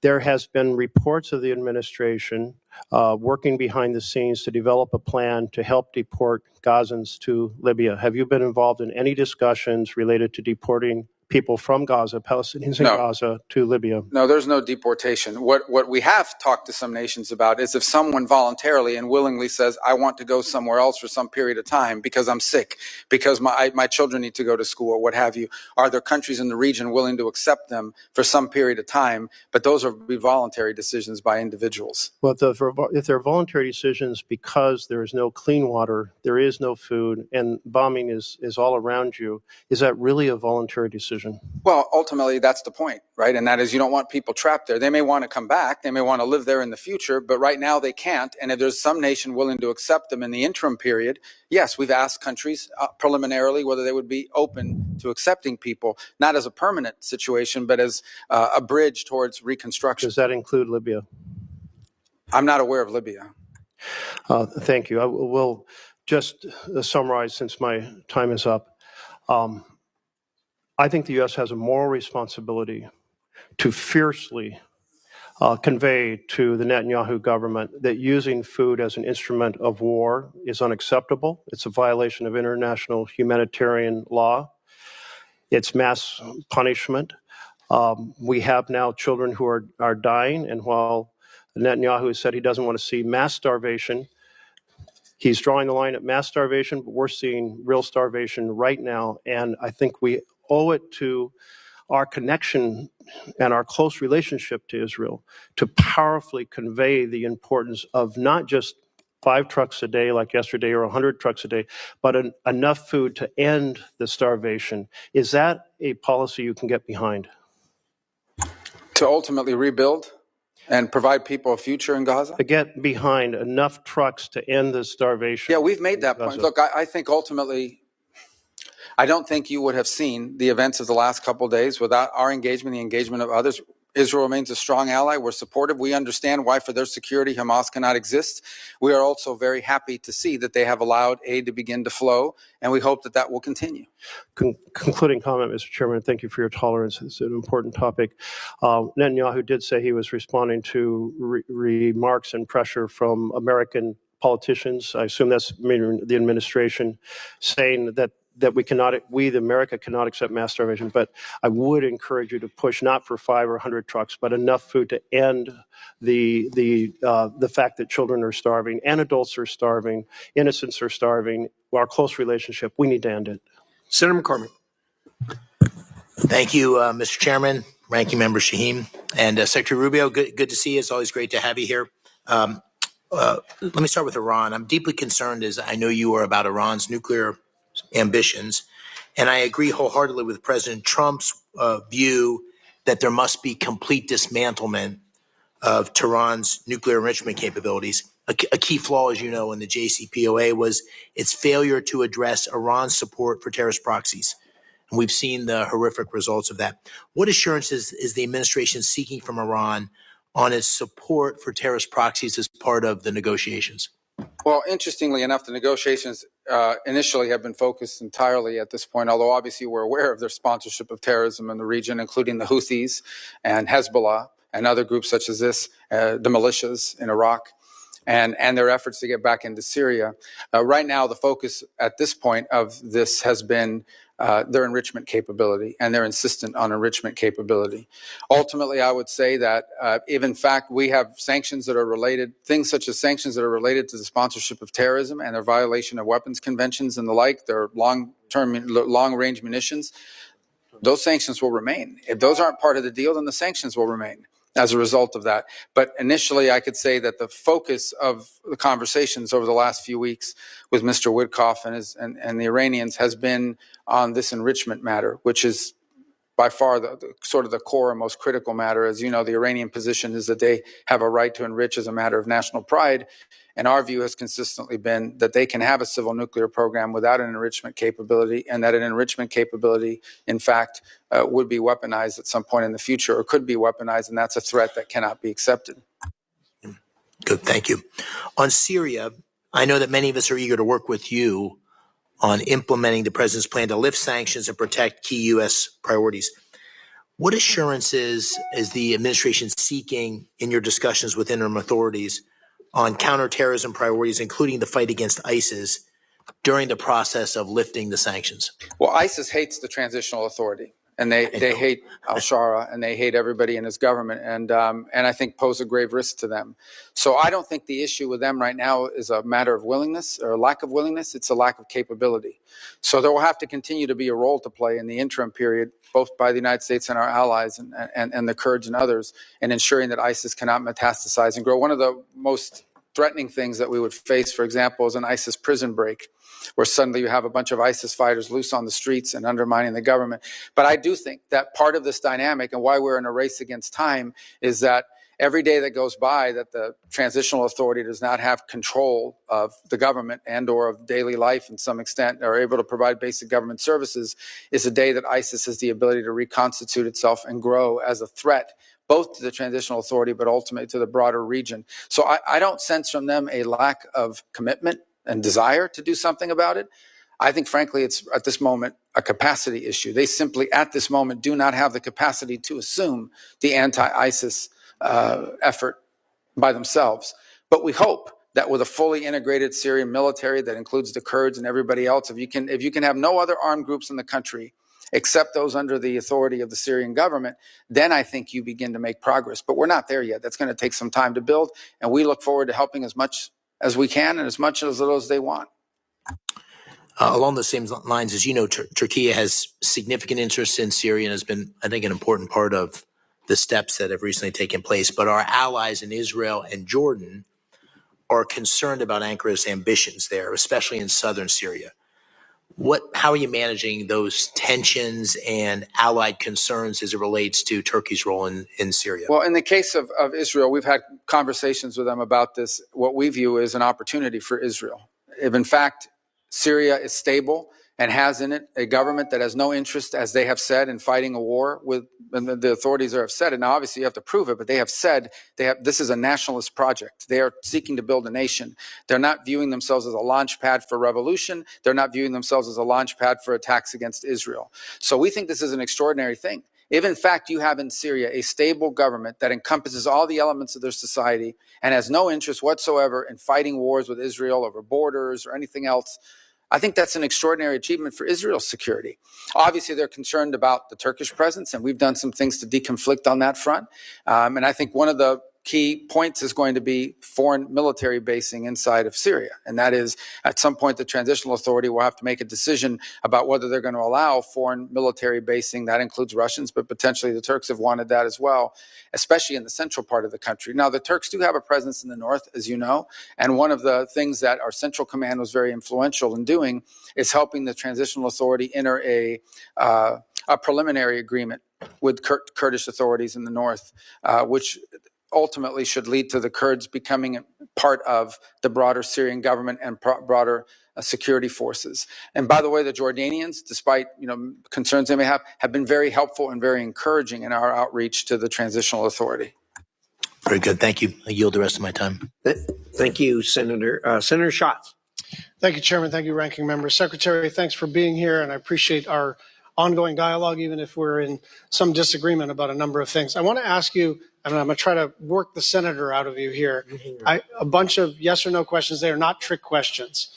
There has been reports of the administration working behind the scenes to develop a plan to help deport Gazans to Libya. Have you been involved in any discussions related to deporting people from Gaza, Palestinians in Gaza, to Libya? No, there's no deportation. What we have talked to some nations about is if someone voluntarily and willingly says, I want to go somewhere else for some period of time because I'm sick, because my children need to go to school or what have you, are there countries in the region willing to accept them for some period of time? But those are voluntary decisions by individuals. Well, if they're voluntary decisions because there is no clean water, there is no food, and bombing is all around you, is that really a voluntary decision? Well, ultimately, that's the point, right? And that is you don't want people trapped there. They may want to come back. They may want to live there in the future, but right now they can't. And if there's some nation willing to accept them in the interim period, yes, we've asked countries preliminarily whether they would be open to accepting people, not as a permanent situation, but as a bridge towards reconstruction. Does that include Libya? I'm not aware of Libya. Thank you. I will just summarize since my time is up. I think the U.S. has a moral responsibility to fiercely convey to the Netanyahu government that using food as an instrument of war is unacceptable. It's a violation of international humanitarian law. It's mass punishment. We have now children who are dying, and while Netanyahu has said he doesn't want to see mass starvation, he's drawing the line at mass starvation, but we're seeing real starvation right now, and I think we owe it to our connection and our close relationship to Israel to powerfully convey the importance of not just 5 trucks a day like yesterday or 100 trucks a day, but enough food to end the starvation. Is that a policy you can get behind? To ultimately rebuild and provide people a future in Gaza? To get behind enough trucks to end the starvation. Yeah, we've made that point. Look, I think ultimately, I don't think you would have seen the events of the last couple of days without our engagement, the engagement of others, Israel remains a strong ally. We're supportive. We understand why, for their security, Hamas cannot exist. We are also very happy to see that they have allowed aid to begin to flow, and we hope that that will continue. Concluding comment, Mr. Chairman, thank you for your tolerance. It's an important topic. Netanyahu did say he was responding to remarks and pressure from American politicians. I assume that's the administration saying that we, America, cannot accept mass starvation. But I would encourage you to push not for 5 or 100 trucks, but enough food to end the fact that children are starving and adults are starving, innocents are starving. Our close relationship, we need to end it. Senator McCormick. Thank you, Mr. Chairman, Ranking Member Shaheen, and Secretary Rubio. Good to see you. It's always great to have you here. Let me start with Iran. I'm deeply concerned, as I know you are, about Iran's nuclear ambitions, and I agree wholeheartedly with President Trump's view that there must be complete dismantlement of Tehran's nuclear enrichment capabilities. A key flaw, as you know, in the JCPOA was its failure to address Iran's support for terrorist proxies. And we've seen the horrific results of that. What assurances is the administration seeking from Iran on its support for terrorist proxies as part of the negotiations? Well, interestingly enough, the negotiations initially have been focused entirely at this point, although obviously we're aware of their sponsorship of terrorism in the region, including the Houthis and Hezbollah and other groups such as this, the militias in Iraq, and their efforts to get back into Syria. Right now, the focus at this point of this has been their enrichment capability, and they're insistent on enrichment capability. Ultimately, I would say that if in fact we have sanctions that are related, things such as sanctions that are related to the sponsorship of terrorism and their violation of weapons conventions and the like, their long-range munitions, those sanctions will remain. If those aren't part of the deal, then the sanctions will remain as a result of that. But initially, I could say that the focus of the conversations over the last few weeks with Mr. Witkoff and the Iranians has been on this enrichment matter, which is by far the sort of the core and most critical matter. As you know, the Iranian position is that they have a right to enrich as a matter of national pride. And our view has consistently been that they can have a civil nuclear program without an enrichment capability, and that an enrichment capability, in fact, would be weaponized at some point in the future, or could be weaponized, and that's a threat that cannot be accepted. Good, thank you. On Syria, I know that many of us are eager to work with you on implementing the president's plan to lift sanctions and protect key U.S. priorities. What assurances is the administration seeking in your discussions with interim authorities on counterterrorism priorities, including the fight against ISIS, during the process of lifting the sanctions? Well, ISIS hates the transitional authority, and they hate al-Shara, and they hate everybody in his government, and I think pose a grave risk to them. So I don't think the issue with them right now is a matter of willingness or lack of willingness. It's a lack of capability. So there will have to continue to be a role to play in the interim period, both by the United States and our allies and the Kurds and others, in ensuring that ISIS cannot metastasize and grow. One of the most threatening things that we would face, for example, is an ISIS prison break, where suddenly you have a bunch of ISIS fighters loose on the streets and undermining the government. But I do think that part of this dynamic and why we're in a race against time is that every day that goes by that the transitional authority does not have control of the government and or of daily life in some extent, or able to provide basic government services, is a day that ISIS has the ability to reconstitute itself and grow as a threat, both to the transitional authority, but ultimately to the broader region. So I don't sense from them a lack of commitment and desire to do something about it. I think, frankly, it's at this moment a capacity issue. They simply, at this moment, do not have the capacity to assume the anti-ISIS effort by themselves. But we hope that with a fully integrated Syrian military that includes the Kurds and everybody else, if you can have no other armed groups in the country except those under the authority of the Syrian government, then I think you begin to make progress. But we're not there yet. That's going to take some time to build, and we look forward to helping as much as we can and as much as little as they want. Along the same lines, as you know, Turkey has significant interest in Syria and has been, I think, an important part of the steps that have recently taken place. But our allies in Israel and Jordan are concerned about Ankara's ambitions there, especially in southern Syria. How are you managing those tensions and allied concerns as it relates to Turkey's role in Syria? Well, in the case of Israel, we've had conversations with them about this, what we view as an opportunity for Israel. If in fact Syria is stable and has in it a government that has no interest, as they have said, in fighting a war with, and the authorities have said it. Now, obviously, you have to prove it, but they have said this is a nationalist project. They are seeking to build a nation. They're not viewing themselves as a launch pad for revolution. They're not viewing themselves as a launch pad for attacks against Israel. So we think this is an extraordinary thing. If, in fact, you have in Syria a stable government that encompasses all the elements of their society and has no interest whatsoever in fighting wars with Israel over borders or anything else, I think that's an extraordinary achievement for Israel's security. Obviously, they're concerned about the Turkish presence, and we've done some things to deconflict on that front. And I think one of the key points is going to be foreign military basing inside of Syria. And that is, at some point, the Transitional Authority will have to make a decision about whether they're going to allow foreign military basing. That includes Russians, but potentially the Turks have wanted that as well, especially in the central part of the country. Now, the Turks do have a presence in the north, as you know, and one of the things that our Central Command was very influential in doing is helping the Transitional Authority enter a preliminary agreement with Kurdish authorities in the north, which ultimately should lead to the Kurds becoming part of the broader Syrian government and broader security forces. And by the way, the Jordanians, despite concerns they may have been very helpful and very encouraging in our outreach to the Transitional Authority. Very good. Thank you. I yield the rest of my time. Thank you, Senator. Senator Schatz. Thank you, Chairman. Thank you, Ranking Member. Secretary, thanks for being here, and I appreciate our ongoing dialogue, even if we're in some disagreement about a number of things. I want to ask you, I'm going to try to work the senator out of you here. A bunch of yes or no questions. They are not trick questions.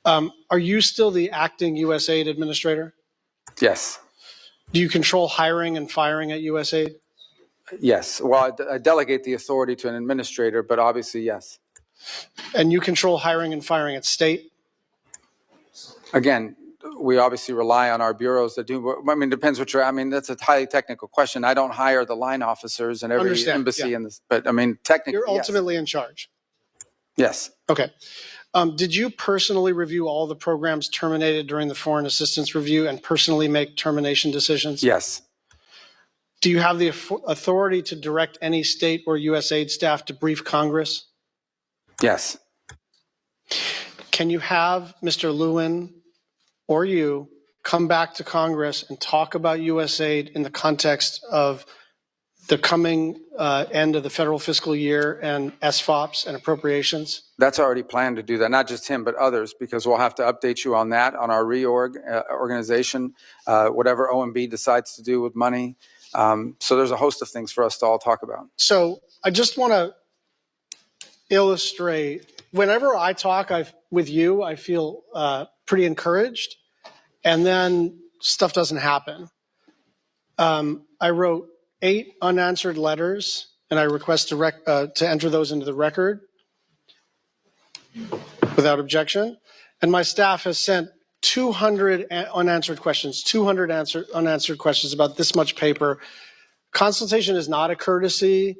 Are you still the acting USAID administrator? Yes. Do you control hiring and firing at USAID? Yes. Well, I delegate the authority to an administrator, but obviously, yes. And you control hiring and firing at state? Again, we obviously rely on our bureaus that do. I mean, depends what you're. I mean, that's a highly technical question. I don't hire the line officers in every embassy in this, but I mean, technically, you're ultimately in charge. Yes. Okay. Did you personally review all the programs terminated during the foreign assistance review and personally make termination decisions? Yes. Do you have the authority to direct any state or USAID staff to brief Congress? Yes. Can you have Mr. Lewin or you come back to Congress and talk about USAID in the context of the coming end of the federal fiscal year and SFOPs and appropriations? That's already planned to do that, not just him, but others, because we'll have to update you on that, on our organization, whatever OMB decides to do with money. So there's a host of things for us to all talk about. So I just want to illustrate, whenever I talk with you, I feel pretty encouraged, and then stuff doesn't happen. I wrote 8 unanswered letters, and I request to enter those into the record without objection. And my staff has sent 200 unanswered questions, 200 unanswered questions about this much paper. Consultation is not a courtesy.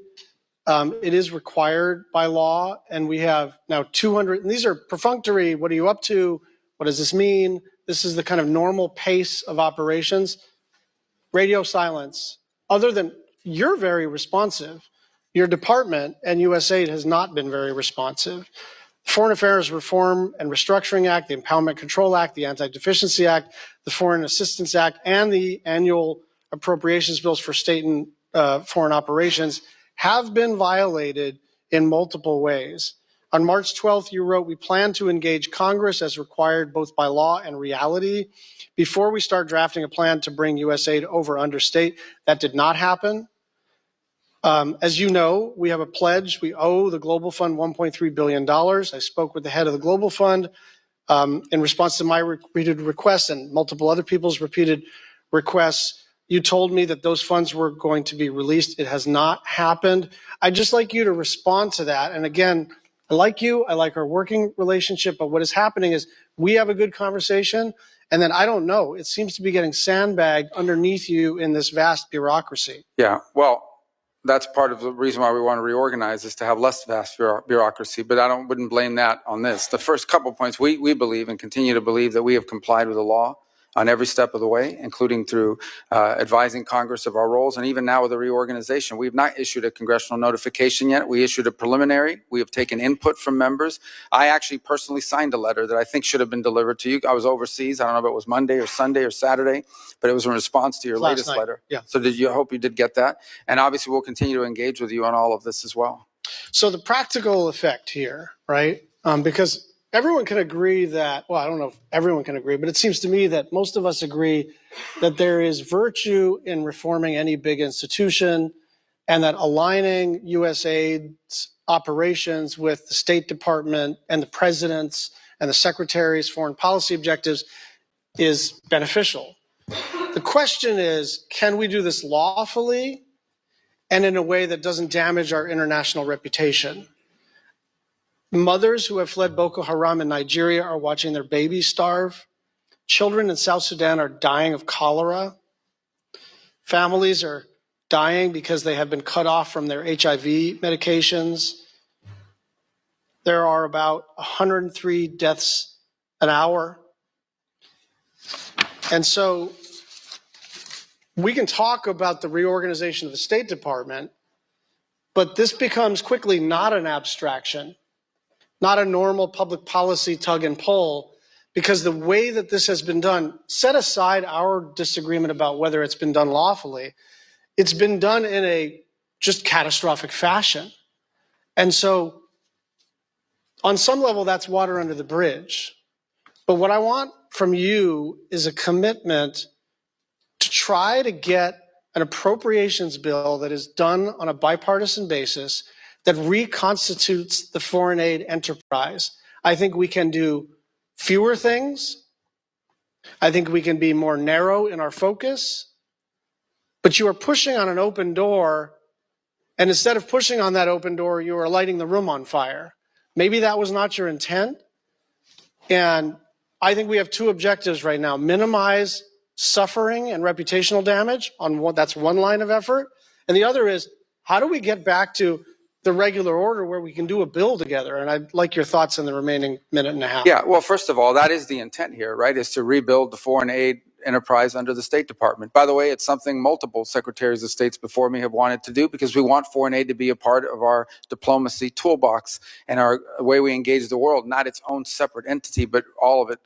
It is required by law, and we have now 200, and these are perfunctory. What are you up to? What does this mean? This is the kind of normal pace of operations. Radio silence. Other than you're very responsive, your department and USAID has not been very responsive. Foreign Affairs Reform and Restructuring Act, the Empowerment Control Act, the Anti-Deficiency Act, the Foreign Assistance Act, and the annual appropriations bills for state and foreign operations have been violated in multiple ways. On March 12th, you wrote, "We plan to engage Congress as required both by law and reality before we start drafting a plan to bring USAID over understate." That did not happen. As you know, we have a pledge. We owe the Global Fund $1.3 billion. I spoke with the head of the Global Fund in response to my repeated requests and multiple other people's repeated requests. You told me that those funds were going to be released. It has not happened. I'd just like you to respond to that. And again, I like you. I like our working relationship. But what is happening is we have a good conversation. And then I don't know. It seems to be getting sandbagged underneath you in this vast bureaucracy. Yeah, well, that's part of the reason why we want to reorganize, is to have less vast bureaucracy. But I wouldn't blame that on this. The first couple points, we believe and continue to believe that we have complied with the law. on every step of the way, including through advising Congress of our roles. And even now with the reorganization, we have not issued a congressional notification yet. We issued a preliminary. We have taken input from members. I actually personally signed a letter that I think should have been delivered to you. I was overseas. I don't know if it was Monday or Sunday or Saturday, but it was in response to your Last latest night. letter. Yeah. So I hope you did get that. And obviously we'll continue to engage with you on all of this as well. So the practical effect here, right? Because everyone can agree that, well, I don't know if everyone can agree, but it seems to me that most of us agree that there is virtue in reforming any big institution and that aligning USAID's operations with the State Department and the president's and the secretary's foreign policy objectives is beneficial. The question is, can we do this lawfully and in a way that doesn't damage our international reputation? Mothers who have fled Boko Haram in Nigeria are watching their babies starve. Children in South Sudan are dying of cholera. Families are dying because they have been cut off from their HIV medications. There are about 103 deaths an hour. And so we can talk about the reorganization of the State Department, but this becomes quickly not an abstraction, not a normal public policy tug and pull, because the way that this has been done, set aside our disagreement about whether it's been done lawfully, it's been done in a just catastrophic fashion. And so on some level, that's water under the bridge. But what I want from you is a commitment to try to get an appropriations bill that is done on a bipartisan basis that reconstitutes the foreign aid enterprise. I think we can do fewer things. I think we can be more narrow in our focus. But you are pushing on an open door, and instead of pushing on that open door, you are lighting the room on fire. Maybe that was not your intent. And I think we have two objectives right now: minimize suffering and reputational damage that's one line of effort. And the other is, how do we get back to the regular order where we can do a bill together? And I'd like your thoughts in the remaining minute and a half. Yeah, well, first of all, that is the intent here, right, is to rebuild the foreign aid enterprise under the State Department. By the way, it's something multiple secretaries of states before me have wanted to do, because we want foreign aid to be a part of our diplomacy toolbox and our way we engage the world, not its own separate entity, but all of it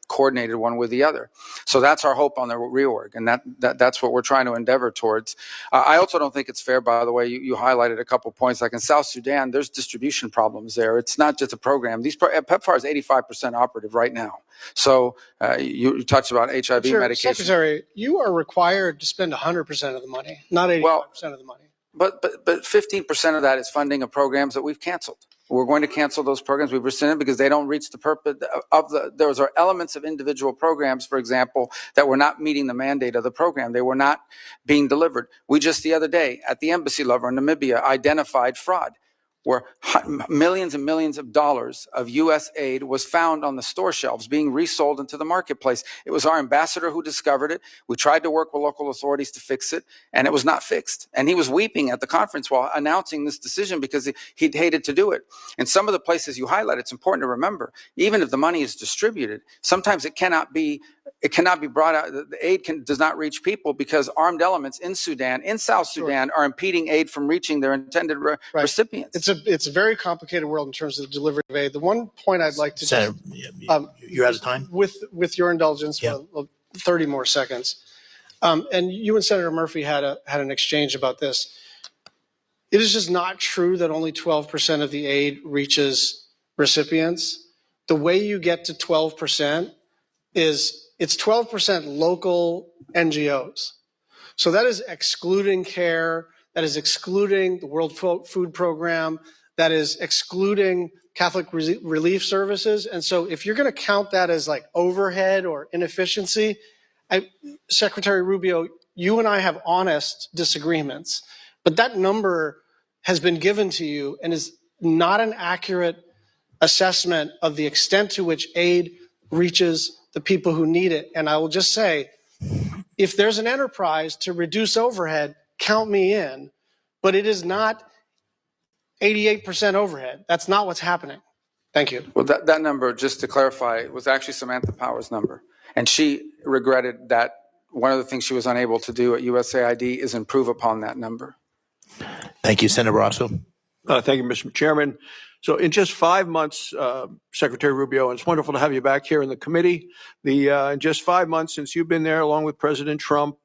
coordinated one with the other. So that's our hope on the reorg, and that's what we're trying to endeavor towards. I also don't think it's fair, by the way, you highlighted a couple points, like in South Sudan, there's distribution problems there. It's not just a program. PEPFAR is 85% operative right now. So you touched about HIV medication. Secretary, you are required to spend 100% of the money, not 85% of the money. But 15% of that is funding of programs that we've canceled. We're going to cancel those programs. We've rescinded because they don't reach the purpose of those are elements of individual programs, for example, that were not meeting the mandate of the program. They were not being delivered. We just the other day at the embassy level in Namibia identified fraud, where millions and millions of dollars of U.S. aid was found on the store shelves being resold into the marketplace. It was our ambassador who discovered it. We tried to work with local authorities to fix it, and it was not fixed. And he was weeping at the conference while announcing this decision because he'd hated to do it. And some of the places you highlight, it's important to remember, even if the money is distributed, sometimes it cannot be brought out. The aid does not reach people because armed elements in Sudan, in South Sudan, are impeding aid from reaching their intended recipients. It's a very complicated world in terms of the delivery of aid. The one point I'd like to Senator, you're out of time. With your indulgence, Yeah. 30 more seconds. And you and Senator Murphy had an exchange about this. It is just not true that only 12% of the aid reaches recipients. The way you get to 12% is it's 12% local NGOs. So that is excluding CARE, that is excluding the World Food Program, that is excluding Catholic Relief Services. And so if you're going to count that as like overhead or inefficiency, Secretary Rubio, you and I have honest disagreements, but that number has been given to you and is not an accurate assessment of the extent to which aid reaches the people who need it. And I will just say, if there's an enterprise to reduce overhead, count me in, but it is not 88% overhead. That's not what's happening. Thank you. Well, that number, just to clarify, was actually Samantha Power's number. And she regretted that one of the things she was unable to do at USAID is improve upon that number. Thank you, Senator Rosso. Thank you, Mr. Chairman. So in just 5 months, Secretary Rubio, and it's wonderful to have you back here in the committee. In just 5 months since you've been there, along with President Trump,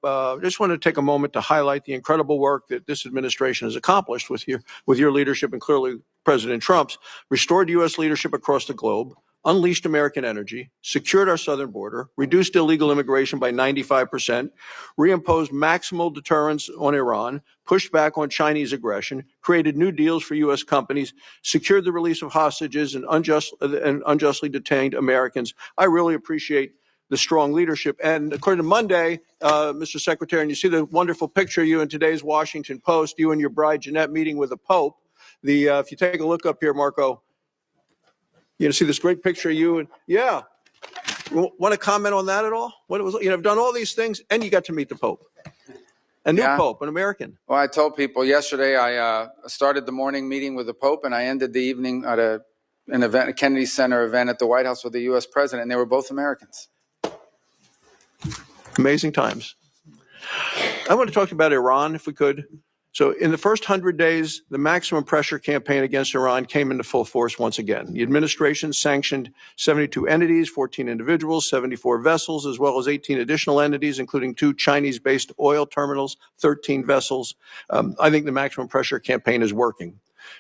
just want to take a moment to highlight the incredible work that this administration has accomplished with your leadership, and clearly President Trump's, restored U.S. leadership across the globe, unleashed American energy, secured our southern border, reduced illegal immigration by 95%, reimposed maximal deterrence on Iran, pushed back on Chinese aggression, created new deals for U.S. companies, secured the release of hostages and unjustly detained Americans. I really appreciate the strong leadership. And according to Monday, Mr. Secretary, and you see the wonderful picture of you in today's Washington Post, you and your bride Jeanette meeting with the Pope. If you take a look up here, Marco, you see this great picture of you. And yeah, want to comment on that at all? What it was, I've done all these things, and you got to meet the Pope, a new Pope, an American. Well, I told people yesterday I started the morning meeting with the Pope, and I ended the evening at an event, a Kennedy Center event at the White House with the U.S. president, and they were both Americans. Amazing times. I want to talk about Iran, if we could. So in the first 100 days, the maximum pressure campaign against Iran came into full force once again. The administration sanctioned 72 entities, 14 individuals, 74 vessels, as well as 18 additional entities, including 2 Chinese-based oil terminals, 13 vessels. I think the maximum pressure campaign is working.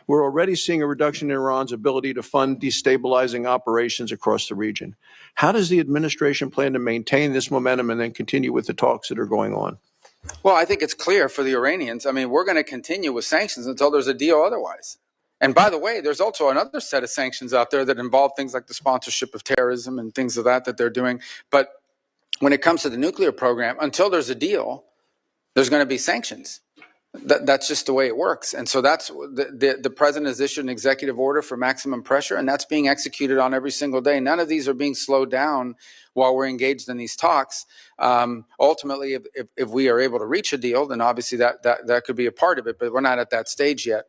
We're already seeing a reduction in Iran's ability to fund destabilizing operations across the region. How does the administration plan to maintain this momentum and then continue with the talks that are going on? Well, I think it's clear for the Iranians. I mean, we're going to continue with sanctions until there's a deal otherwise. And by the way, there's also another set of sanctions out there that involve things like the sponsorship of terrorism and things of that they're doing. But when it comes to the nuclear program, until there's a deal, there's going to be sanctions. That's just the way it works. And so that's the president has issued an executive order for maximum pressure, and that's being executed on every single day. None of these are being slowed down while we're engaged in these talks. Ultimately, if we are able to reach a deal, then obviously that could be a part of it, but we're not at that stage yet.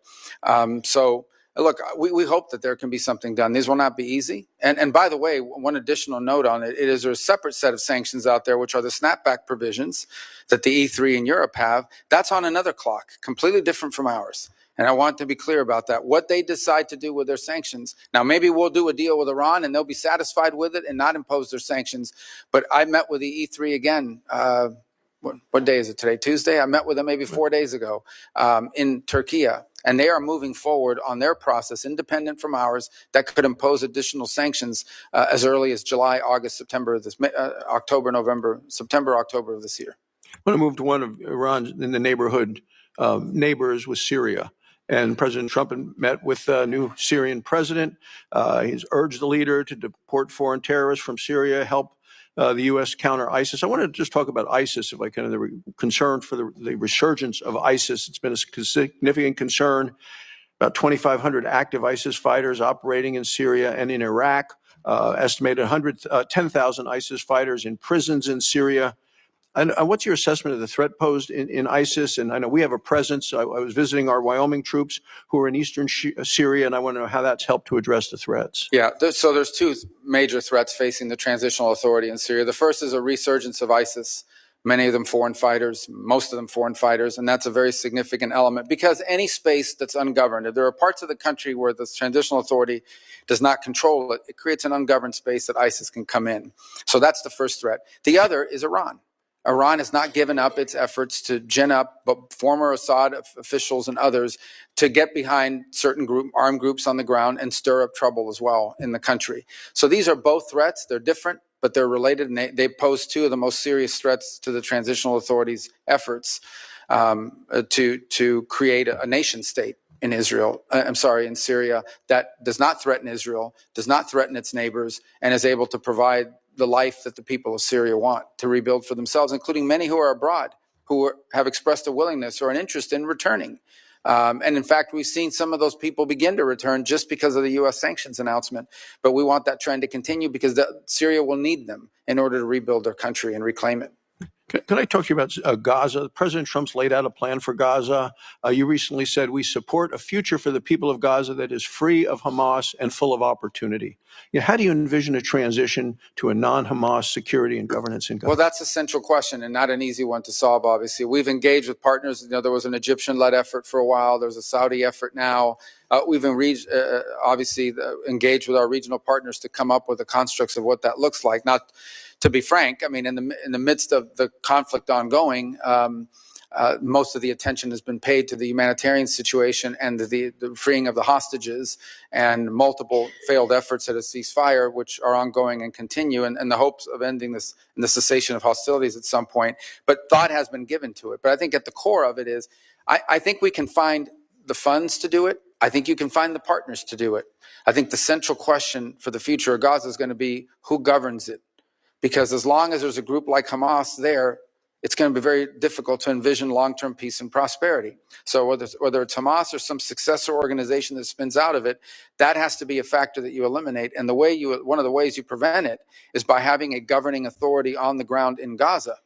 So look, we hope that there can be something done. These will not be easy. And by the way, one additional note on it is there's a separate set of sanctions out there, which are the snapback provisions that the E3 in Europe have. That's on another clock, completely different from ours. And I want to be clear about that. What they decide to do with their sanctions. Now, maybe we'll do a deal with Iran and they'll be satisfied with it and not impose their sanctions. But I met with the E3 again. What day is it today? Tuesday? I met with them maybe 4 days ago in Turkey. And they are moving forward on their process, independent from ours, that could impose additional sanctions as early as July, August, September, October, November, September, October of this year. I want to move to one of Iran's in the neighborhood neighbors with Syria. And President Trump met with the new Syrian president. He's urged the leader to deport foreign terrorists from Syria, help the U.S. counter ISIS. I want to just talk about ISIS, if I can, the concern for the resurgence of ISIS. It's been a significant concern. About 2,500 active ISIS fighters operating in Syria and in Iraq. Estimated 10,000 ISIS fighters in prisons in Syria. And what's your assessment of the threat posed in ISIS? And I know we have a presence. I was visiting our Wyoming troops who are in eastern Syria, and I want to know how that's helped to address the threats. Yeah, so there's 2 major threats facing the transitional authority in Syria. The first is a resurgence of ISIS, many of them foreign fighters, most of them foreign fighters, and that's a very significant element because any space that's ungoverned, if there are parts of the country where the transitional authority does not control it, it creates an ungoverned space that ISIS can come in. So that's the first threat. The other is Iran. Iran has not given up its efforts to gin up former Assad officials and others to get behind certain armed groups on the ground and stir up trouble as well in the country. So these are both threats. They're different, but they're related, and they pose 2 of the most serious threats to the transitional authorities' efforts to create a nation state in in Syria that does not threaten Israel, does not threaten its neighbors, and is able to provide the life that the people of Syria want to rebuild for themselves, including many who are abroad, who have expressed a willingness or an interest in returning. And in fact, we've seen some of those people begin to return just because of the U.S. sanctions announcement. But we want that trend to continue because Syria will need them in order to rebuild their country and reclaim it. Can I talk to you about Gaza? President Trump's laid out a plan for Gaza. You recently said we support a future for the people of Gaza that is free of Hamas and full of opportunity. How do you envision a transition to a non-Hamas security and governance in Gaza? Well, that's a central question and not an easy one to solve, obviously. We've engaged with partners. There was an Egyptian-led effort for a while. There's a Saudi effort now. We've obviously engaged with our regional partners to come up with the constructs of what that looks like. Not, to be frank, I mean, in the midst of the conflict ongoing, most of the attention has been paid to the humanitarian situation and the freeing of the hostages and multiple failed efforts at a ceasefire, which are ongoing and continue, and the hopes of ending this and the cessation of hostilities at some point. But thought has been given to it. But I think at the core of it is, I think we can find the funds to do it. I think you can find the partners to do it. I think the central question for the future of Gaza is going to be who governs it. Because as long as there's a group like Hamas there, it's going to be very difficult to envision long-term peace and prosperity. So whether it's Hamas or some successor organization that spins out of it, that has to be a factor that you eliminate. And one of the ways you prevent it is by having a governing authority on the ground in Gaza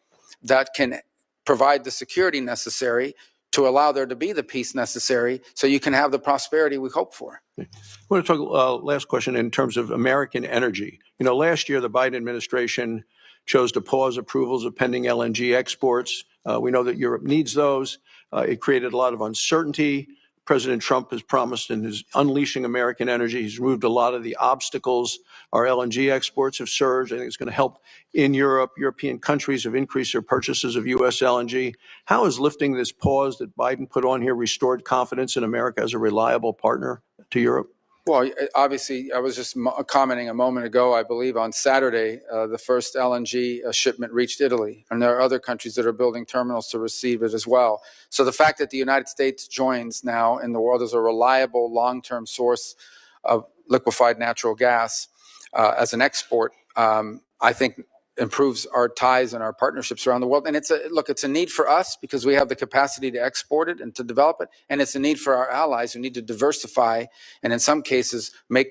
that can provide the security necessary to allow there to be the peace necessary so you can have the prosperity we hope for. I want to talk, last question, in terms of American energy. Last year, the Biden administration chose to pause approvals of pending LNG exports. We know that Europe needs those. It created a lot of uncertainty. President Trump has promised and is unleashing American energy. He's removed a lot of the obstacles. Our LNG exports have surged. I think it's going to help in Europe. European countries have increased their purchases of U.S. LNG. How has lifting this pause that Biden put on here restored confidence in America as a reliable partner to Europe? Well, obviously, I was just commenting a moment ago, I believe on Saturday, the first LNG shipment reached Italy. And there are other countries that are building terminals to receive it as well. So the fact that the United States joins now in the world as a reliable long-term source of liquefied natural gas as an export, I think improves our ties and our partnerships around the world. And it's a need for us because we have the capacity to export it and to develop it. And it's a need for our allies who need to diversify and in some cases make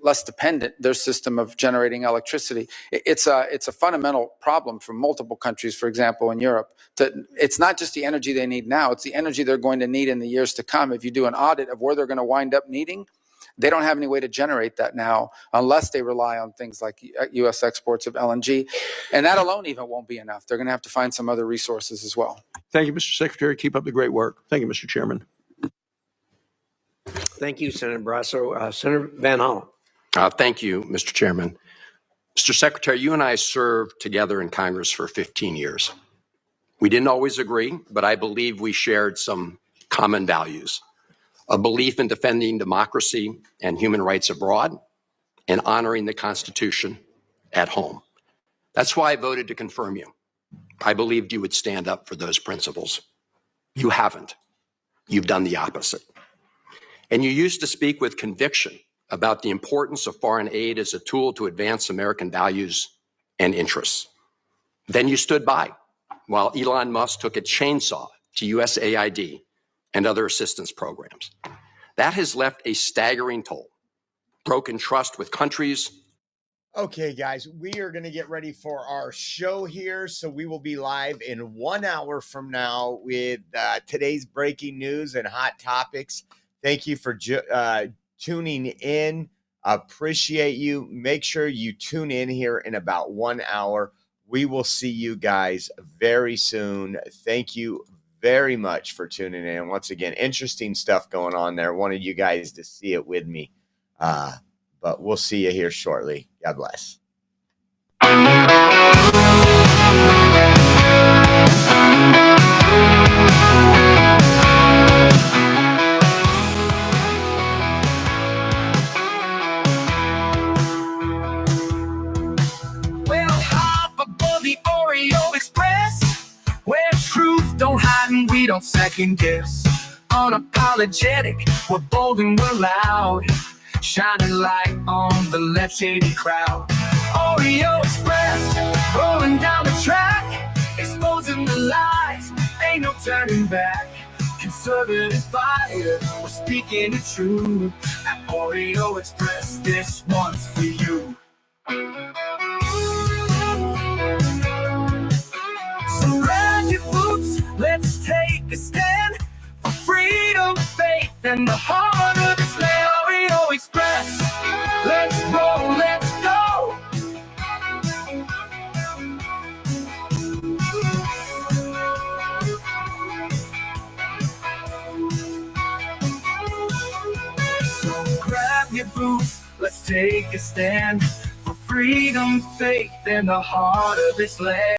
less dependent their system of generating electricity. It's a fundamental problem for multiple countries, for example, in Europe. It's not just the energy they need now, it's the energy they're going to need in the years to come. If you do an audit of where they're going to wind up needing, they don't have any way to generate that now unless they rely on things like U.S. exports of LNG. And that alone even won't be enough. They're going to have to find some other resources as well. Thank you, Mr. Secretary. Keep up the great work. Thank you, Mr. Chairman. Thank you, Senator Barrasso. Senator Van Hollen. Thank you, Mr. Chairman. Mr. Secretary, you and I served together in Congress for 15 years. We didn't always agree, but I believe we shared some common values. A belief in defending democracy and human rights abroad and honoring the Constitution at home. That's why I voted to confirm you. I believed you would stand up for those principles. You haven't. You've done the opposite. And you used to speak with conviction about the importance of foreign aid as a tool to advance American values and interests. Then you stood by while Elon Musk took a chainsaw to USAID and other assistance programs. That has left a staggering toll, broken trust with countries. Okay, guys, we are going to get ready for our show here. So we will be live in 1 hour from now with today's breaking news and hot topics. Thank you for tuning in. Appreciate you. Make sure you tune in here in about 1 hour. We will see you guys very soon. Thank you very much for tuning in. Once again, interesting stuff going on there. Wanted you guys to see it with me. But we'll see you here shortly. God bless. Well, hop aboard the Oreo Express, where truth don't hide and we don't second guess. Unapologetic, we're bold and we're loud, shining light on the left shady crowd. Oreo Express, rolling down the track, exposing the lies, ain't no turning back. Conservative fire, we're speaking the truth. At Oreo Express, this one's for you. in the heart of this land. Oreo Express. Let's roll, let's go. So grab your boots, let's take a stand for freedom, faith, in the heart of this land.